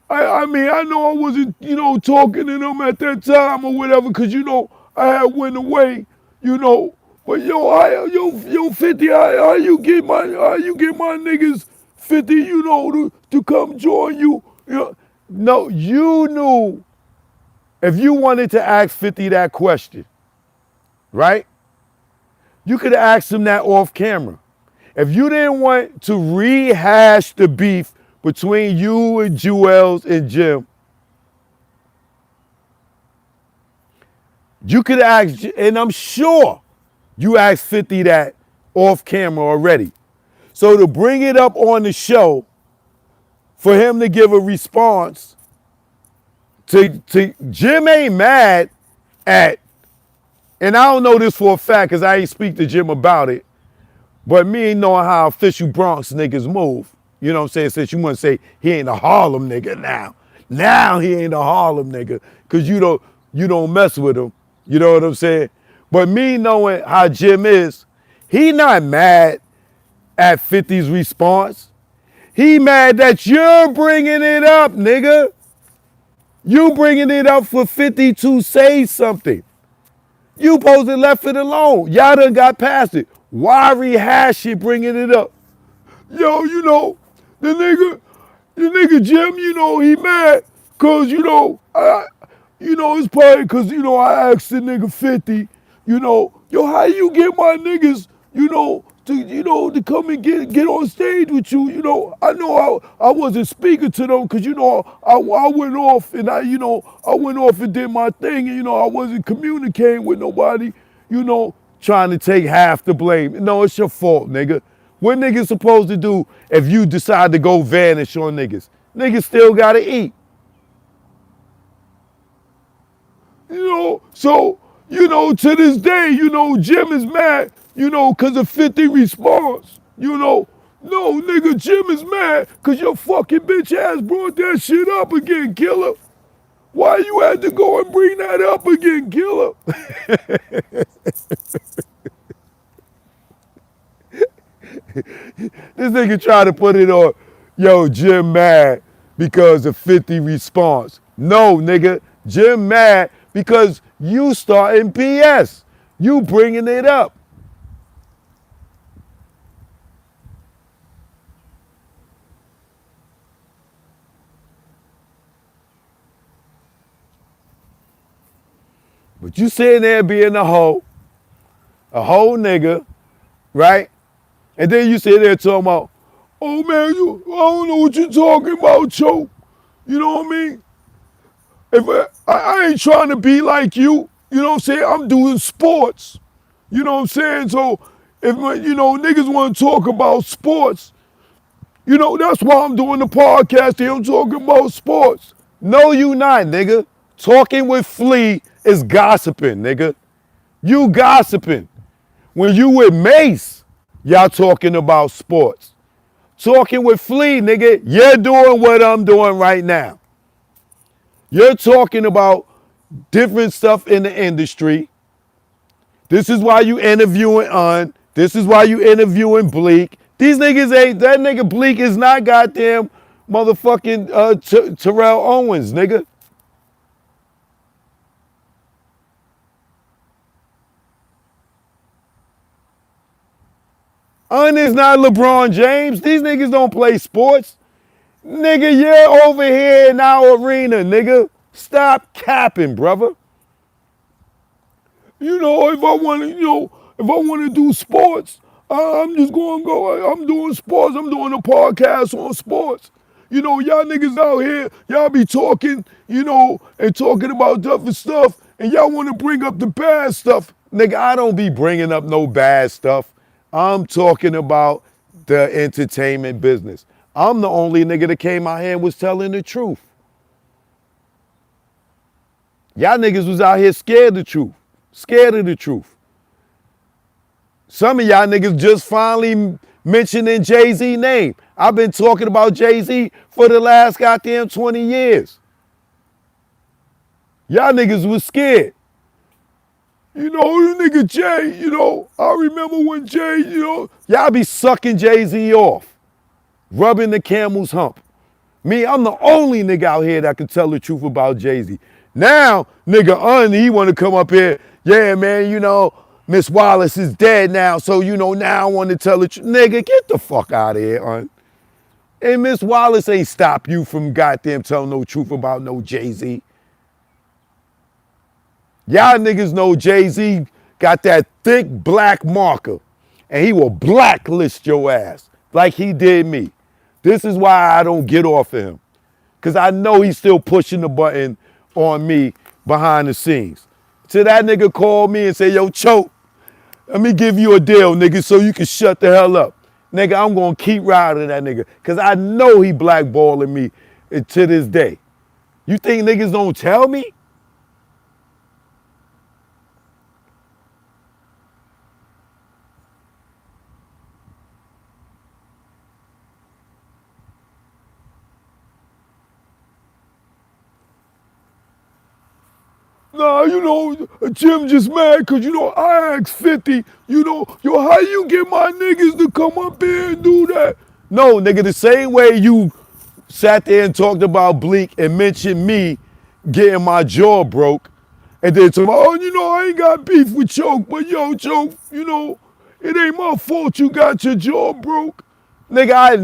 [SPEAKER 1] I mean, I know I wasn't, talking to them at that time or whatever, because, I had went away, but yo, 50, how you get my niggas 50, to come join you? No, you knew if you wanted to ask 50 that question, right? You could have asked him that off camera. If you didn't want to rehash the beef between you and Juelz and Jim, you could have asked, and I'm sure you asked 50 that off camera already. So to bring it up on the show, for him to give a response to Jim ain't mad at, and I don't know this for a fact because I ain't speak to Jim about it, but me ain't knowing how official Bronx niggas move. You know what I'm saying? Since you want to say he ain't a Harlem nigga now. Now he ain't a Harlem nigga because you don't mess with him. You know what I'm saying? But me knowing how Jim is, he not mad at 50's response. He mad that you're bringing it up, nigga. You bringing it up for 50 to say something. You supposed to left it alone. Y'all done got past it. Why rehash it bringing it up? Yo, the nigga Jim, he mad cause, it's probably cause, I asked the nigga 50, yo, how you get my niggas, to come and get on stage with you, I know I wasn't speaking to them cause, I went off and I went off and did my thing and, I wasn't communicating with nobody, trying to take half the blame. No, it's your fault, nigga. What niggas supposed to do if you decide to go vanish on niggas? Niggas still gotta eat. So, to this day, Jim is mad, cause of 50 response. No, nigga, Jim is mad because your fucking bitch ass brought that shit up again, killer. Why you had to go and bring that up again, killer? This nigga try to put it on, yo, Jim mad because of 50 response. No, nigga, Jim mad because you starting PS. You bringing it up. But you sitting there being a hoe nigga, right? And then you sit there talking about, oh man, I don't know what you're talking about, Choke. You know what I mean? If I ain't trying to be like you know what I'm saying? I'm doing sports. You know what I'm saying? So if, niggas want to talk about sports, that's why I'm doing the podcast here. I'm talking about sports. No, you not, nigga. Talking with Flea is gossiping, nigga. You gossiping. When you with Mace, y'all talking about sports. Talking with Flea, nigga, you're doing what I'm doing right now. You're talking about different stuff in the industry. This is why you interviewing Un. This is why you interviewing Bleak. These niggas ain't, that nigga Bleak is not goddamn motherfucking Terrell Owens, nigga. Un is not LeBron James. These niggas don't play sports. Nigga, you're over here in our arena, nigga. Stop capping, brother. If I want to do sports, I'm just going to go. I'm doing sports. I'm doing a podcast on sports. Y'all niggas out here, y'all be talking, and talking about different stuff, and y'all want to bring up the bad stuff. Nigga, I don't be bringing up no bad stuff. I'm talking about the entertainment business. I'm the only nigga that came out here and was telling the truth. Y'all niggas was out here scared of the truth. Scared of the truth. Some of y'all niggas just finally mentioning Jay-Z's name. I've been talking about Jay-Z for the last goddamn 20 years. Y'all niggas was scared. The nigga Jay, I remember when Jay, y'all be sucking Jay-Z off, rubbing the camel's hump. Me, I'm the only nigga out here that can tell the truth about Jay-Z. Now, nigga, he want to come up here, yeah, man, Miss Wallace is dead now, so, now I want to tell the truth. Nigga, get the fuck out of here, And Miss Wallace ain't stop you from goddamn telling no truth about no Jay-Z. Y'all niggas know Jay-Z got that thick black marker, and he will blacklist your ass like he did me. This is why I don't get off of him, because I know he's still pushing the button on me behind the scenes. So that nigga called me and said, yo, Choke, let me give you a deal, nigga, so you can shut the hell up. Nigga, I'm going to keep riding that nigga, because I know he blackballing me to this day. You think niggas don't tell me? Nah, Jim just mad because, I asked 50, yo, how you get my niggas to come up here and do that? No, nigga, the same way you sat there and talked about Bleak and mentioned me getting my jaw broke, and then told me, I ain't got beef with Choke, but yo, Choke, it ain't my fault you got your jaw broke. Nigga, I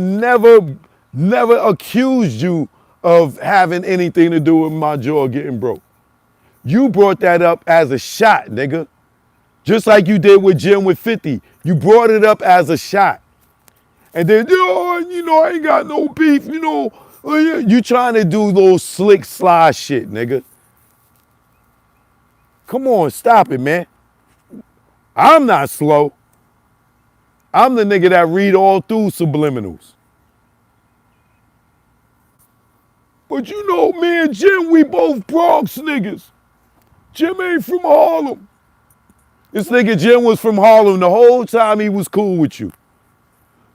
[SPEAKER 1] never accused you of having anything to do with my jaw getting broke. You brought that up as a shot, nigga. Just like you did with Jim with 50. You brought it up as a shot. And then, I ain't got no beef, you trying to do those slick slide shit, nigga. Come on, stop it, man. I'm not slow. I'm the nigga that read all through subliminals. But me and Jim, we both Bronx niggas. Jim ain't from Harlem. This nigga Jim was from Harlem the whole time he was cool with you.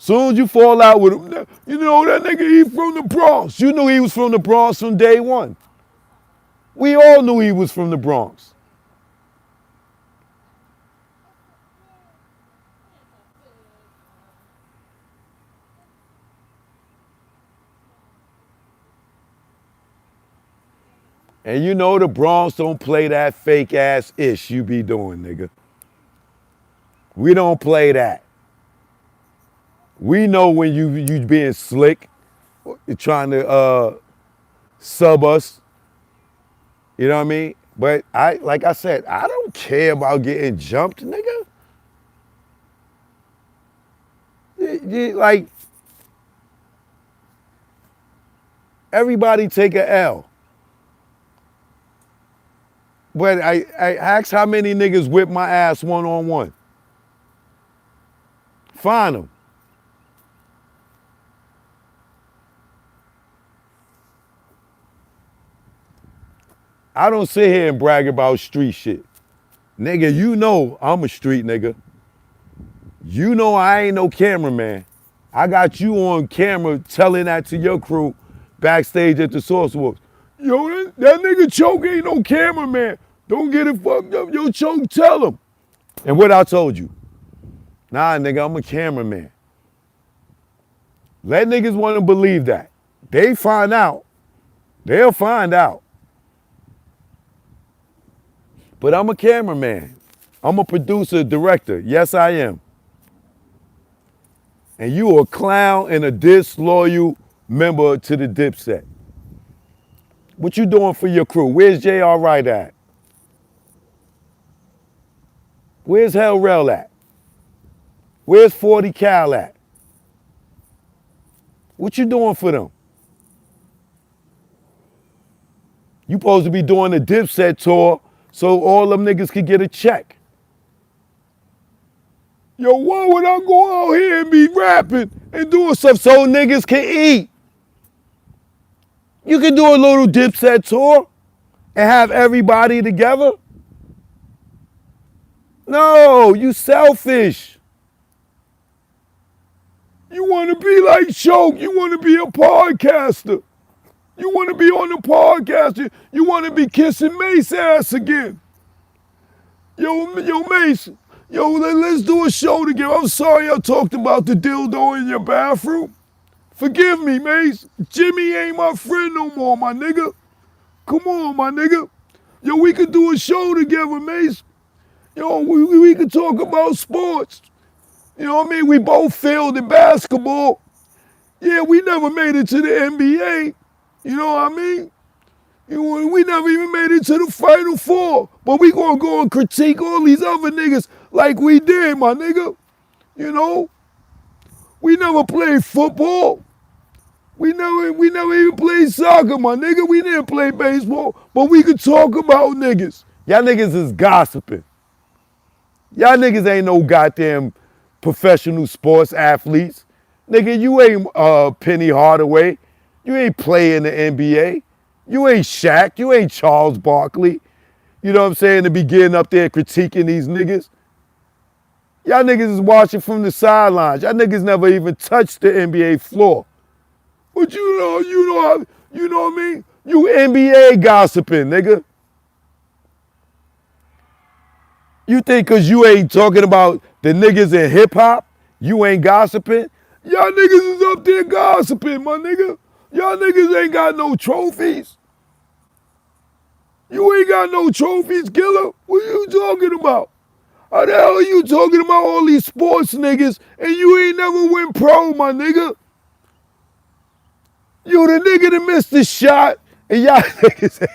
[SPEAKER 1] Soon as you fall out with him, you know that nigga, he from the Bronx. You knew he was from the Bronx from day one. We all knew he was from the Bronx. And you know the Bronx don't play that fake ass ish you be doing, nigga. We don't play that. We know when you being slick, trying to sub us. You know what I mean? But like I said, I don't care about getting jumped, nigga. Like, everybody take a L. But I ask how many niggas whip my ass one-on-one. Find them. I don't sit here and brag about street shit. Nigga, you know I'm a street nigga. You know I ain't no cameraman. I got you on camera telling that to your crew backstage at the Sauce Wars. Yo, that nigga Choke ain't no cameraman. Don't get it fucked up. Yo, Choke, tell him. And what I told you? Nah, nigga, I'm a cameraman. Let niggas want to believe that. They find out. They'll find out. But I'm a cameraman. I'm a producer, director. Yes, I am. And you a clown and a disloyal member to the Dipset. What you doing for your crew? Where's J.R. Wright at? Where's Hell Rel at? Where's 40 Cal at? What you doing for them? You supposed to be doing the Dipset tour so all them niggas could get a check. Yo, why would I go out here and be rapping and doing stuff so niggas can eat? You can do a little Dipset tour and have everybody together. No, you selfish. You want to be like Choke. You want to be a podcaster. You want to be on the podcast. You want to be kissing Mace ass again. Yo, Mace. Yo, let's do a show together. I'm sorry I talked about the dildo in your bathroom. Forgive me, Mace. Jimmy ain't my friend no more, my nigga. Come on, my nigga. Yo, we could do a show together, Mace. Yo, we could talk about sports. You know what I mean? We both failed in basketball. Yeah, we never made it to the NBA. You know what I mean? We never even made it to the Final Four. But we gonna go and critique all these other niggas like we did, my nigga. You know? We never played football. We never even played soccer, my nigga. We didn't play baseball. But we could talk about niggas. Y'all niggas is gossiping. Y'all niggas ain't no goddamn professional sports athletes. Nigga, you ain't Penny Hardaway. You ain't playing the NBA. You ain't Shaq. You ain't Charles Barkley. You know what I'm saying? To be getting up there critiquing these niggas. Y'all niggas is watching from the sidelines. Y'all niggas never even touched the NBA floor. But you know what I mean? You NBA gossiping, nigga. You think cause you ain't talking about the niggas in hip hop, you ain't gossiping? Y'all niggas is up there gossiping, my nigga. Y'all niggas ain't got no trophies. You ain't got no trophies, killer. What are you talking about? How the hell are you talking about all these sports niggas and you ain't never win pro, my nigga? You the nigga that missed the shot and y'all niggas.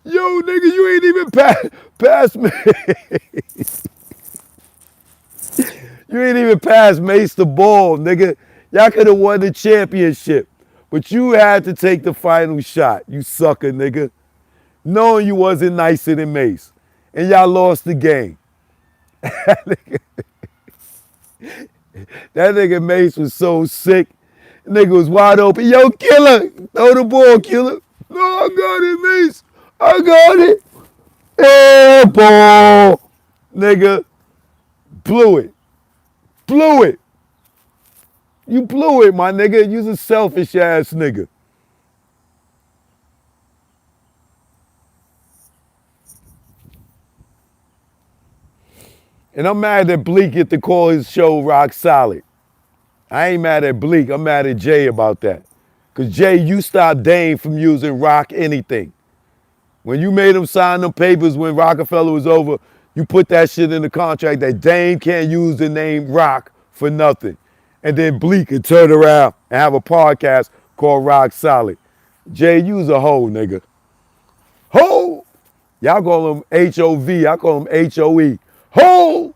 [SPEAKER 1] Yo, nigga, you ain't even pass me. You ain't even pass Mace the ball, nigga. Y'all could have won the championship. But you had to take the final shot, you sucker, nigga. Knowing you wasn't nicer than Mace. And y'all lost the game. That nigga Mace was so sick. Nigga was wide open. Yo, killer, throw the ball, killer. No, I got it, Mace. I got it. Air ball, nigga. blew it. Blew it. You blew it, my nigga. You's a selfish ass nigga. And I'm mad that Bleak get to call his show Rock Solid. I ain't mad at Bleak. I'm mad at Jay about that. Because, Jay, you stopped Dame from using Rock anything. When you made him sign them papers when Roc-A-Fella was over, you put that shit in the contract that Dame can't use the name Rock for nothing. And then Bleak could turn around and have a podcast called Rock Solid. Jay, you's a hoe, nigga. Hoe! Y'all call him H-O-V. I call him H-O-E. Hoe!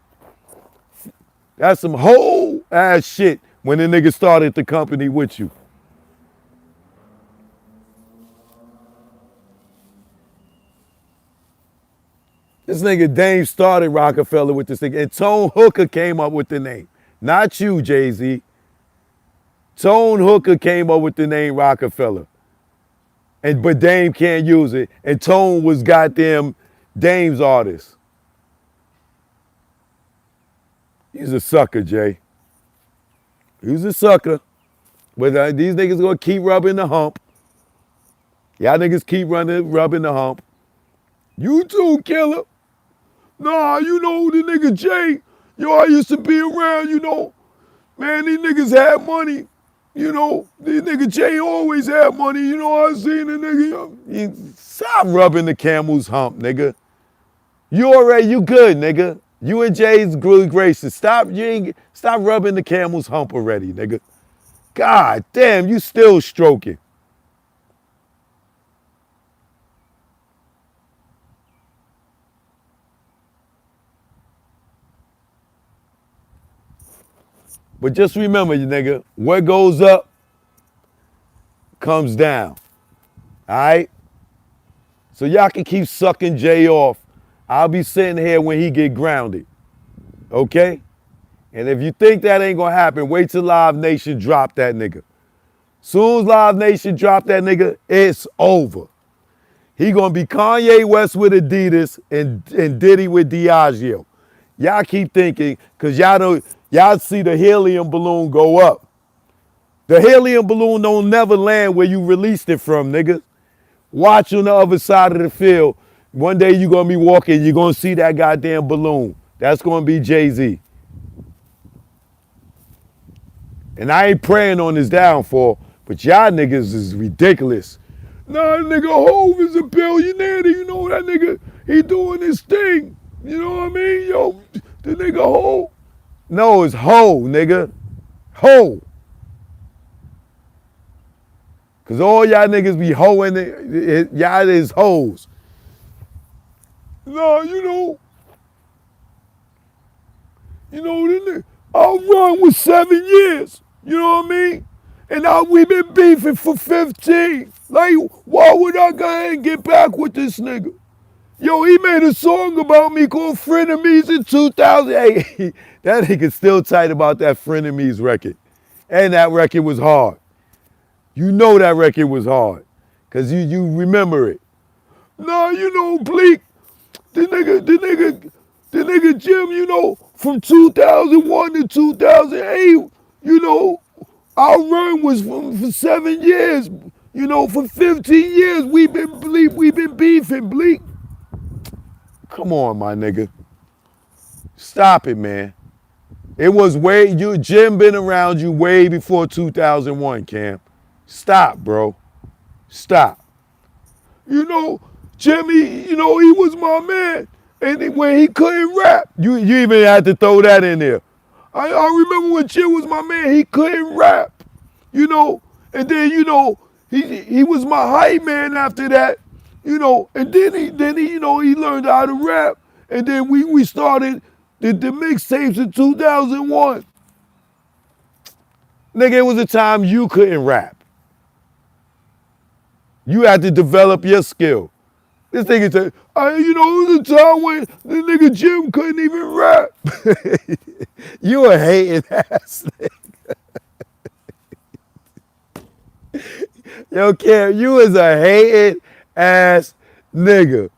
[SPEAKER 1] That's some whole ass shit when the nigga started the company with you. This nigga Dame started Roc-A-Fella with this thing. And Tone Hooker came up with the name. Not you, Jay-Z. Tone Hooker came up with the name Roc-A-Fella. But Dame can't use it. And Tone was goddamn Dame's artist. He's a sucker, Jay. He was a sucker. But these niggas gonna keep rubbing the hump. Y'all niggas keep rubbing the hump. You too, killer. Nah, you know the nigga Jay. Yo, I used to be around, you know. Man, these niggas had money. You know, these nigga Jay always had money. You know, I seen the nigga. Stop rubbing the camel's hump, nigga. You good, nigga. You and Jay's good gracious. Stop rubbing the camel's hump already, nigga. God damn, you still stroking. But just remember, you nigga, what goes up comes down. All right? So y'all can keep sucking Jay off. I'll be sitting here when he get grounded. Okay? And if you think that ain't gonna happen, wait till Live Nation drop that nigga. Soon as Live Nation drop that nigga, it's over. He gonna be Kanye West with Adidas and Diddy with Diageo. Y'all keep thinking, cause y'all see the helium balloon go up. The helium balloon don't never land where you released it from, nigga. Watch on the other side of the field. One day you're gonna be walking, you're gonna see that goddamn balloon. That's gonna be Jay-Z. And I ain't praying on his downfall, but y'all niggas is ridiculous. Nah, nigga Hov is a billionaire. You know that nigga, he doing his thing. You know what I mean? Yo, the nigga Hov. No, it's Ho, nigga. Ho. Cause all y'all niggas be hoeing it. Y'all is hoes. Nah, you know, our run was 7 years. You know what I mean? And now we been beefing for 15. Like, why would I go ahead and get back with this nigga? Yo, he made a song about me called Frenemies in 2008. That nigga still tight about that Frenemies record. And that record was hard. You know that record was hard. Cause you remember it. Nah, you know, Bleak, the nigga Jim, you know, from 2001 to 2008, you know, our run was for 7 years. You know, for 15 years we've been beefing, Bleak. Come on, my nigga. Stop it, man. It was Jim been around you way before 2001, Cam. Stop, bro. Stop. You know, Jimmy, you know, he was my man. And when he couldn't rap, you even had to throw that in there. I remember when Jim was my man, he couldn't rap. You know, and then, you know, he was my hype man after that. You know, and then he you know, he learned how to rap. And then we started the mixtapes in 2001. Nigga, it was a time you couldn't rap. You had to develop your skill. This nigga said, you know, it was a time when the nigga Jim couldn't even rap. You a hating ass nigga. Yo, Cam, you is a hating ass nigga.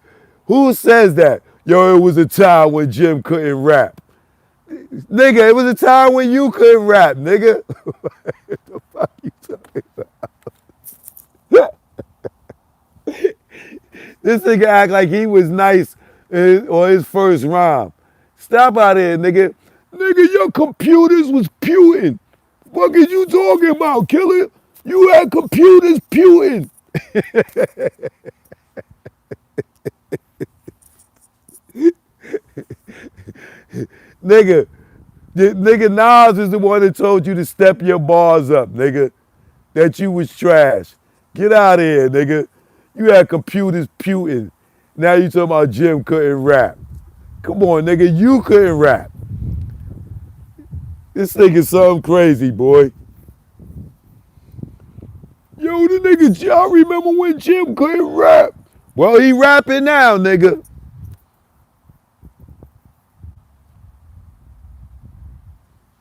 [SPEAKER 1] Who says that? Yo, it was a time when Jim couldn't rap. Nigga, it was a time when you couldn't rap, nigga. What the fuck you talking about? This nigga act like he was nice on his first rhyme. Stop out here, nigga. Nigga, your computers was putin'. What is you talking about, killer? You had computers putin'. Nigga, nigga Nas is the one that told you to step your bars up, nigga. That you was trash. Get out of here, nigga. You had computers putin'. Now you talking about Jim couldn't rap. Come on, nigga, you couldn't rap. This nigga something crazy, boy. Yo, the nigga, y'all remember when Jim couldn't rap? Well, he rapping now, nigga.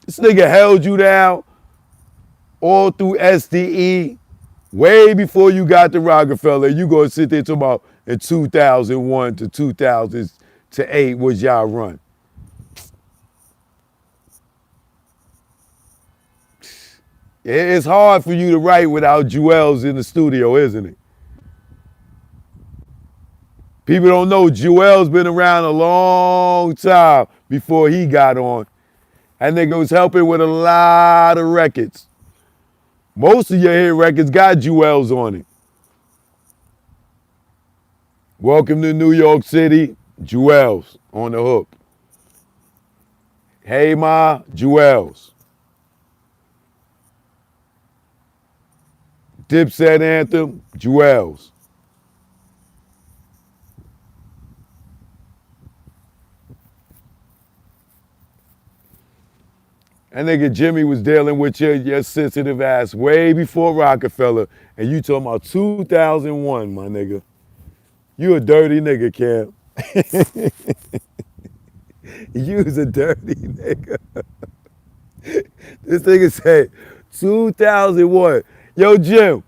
[SPEAKER 1] This nigga held you down all through SDE, way before you got to Roc-A-Fella. You gonna sit there talking about in 2001 to 2008 was y'all run. It's hard for you to write without Juelz in the studio, isn't it? People don't know Juelz been around a long time before he got on. That nigga was helping with a lot of records. Most of your hit records got Juelz on it. Welcome to New York City, Juelz on the hook. Hey Ma, Juelz. Dipset anthem, Juelz. That nigga Jimmy was dealing with your sensitive ass way before Roc-A-Fella, and you talking about 2001, my nigga. You a dirty nigga, Cam. You was a dirty nigga. This nigga said 2001. Yo, Jim,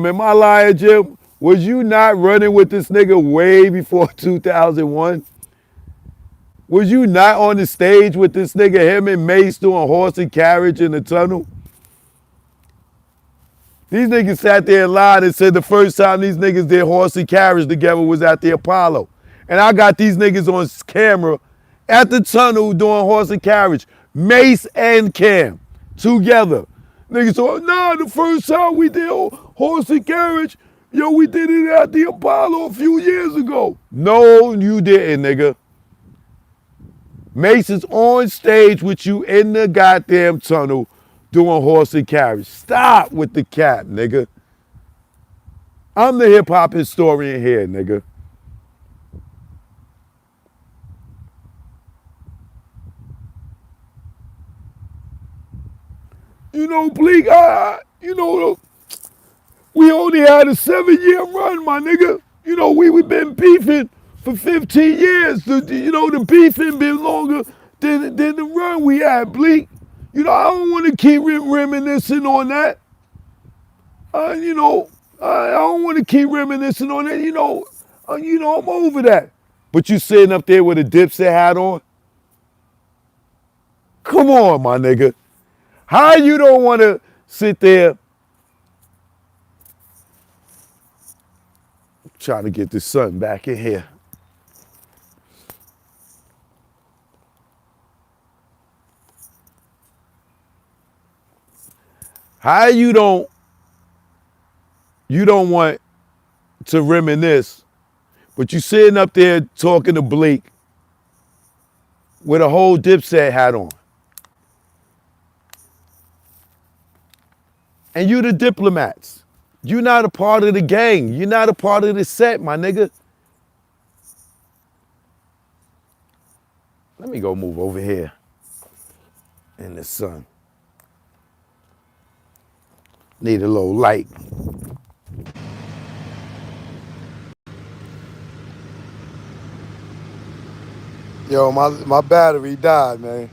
[SPEAKER 1] am I lying, Jim? Was you not running with this nigga way before 2001? Was you not on the stage with this nigga, him and Mace doing horse and carriage in the tunnel? These niggas sat there and lied and said the first time these niggas did horse and carriage together was at the Apollo. And I got these niggas on camera at the tunnel doing horse and carriage. Mace and Cam together. Niggas said, nah, the first time we did horse and carriage, yo, we did it at the Apollo a few years ago. No, you didn't, nigga. Mace is on stage with you in the goddamn tunnel doing horse and carriage. Stop with the cap, nigga. I'm the hip hop historian here, nigga. You know, Bleak, we only had a 7-year run, my nigga. You know, we've been beefing for 15 years. The beefing been longer than the run we had, Bleak. You know, I don't want to keep reminiscing on that. I don't want to keep reminiscing on that. I'm over that. But you sitting up there with a Dipset hat on? Come on, my nigga. How you don't want to sit there trying to get the sun back in here? How you don't want to reminisce, but you sitting up there talking to Blake with a whole Dipset hat on. And you the diplomats. You're not a part of the gang. You're not a part of the set, my nigga. Let me go move over here in the sun. Need a little light. Yo, my battery died, man.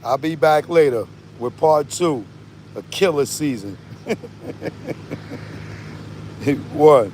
[SPEAKER 1] I'll be back later with part 2, a killer season. What?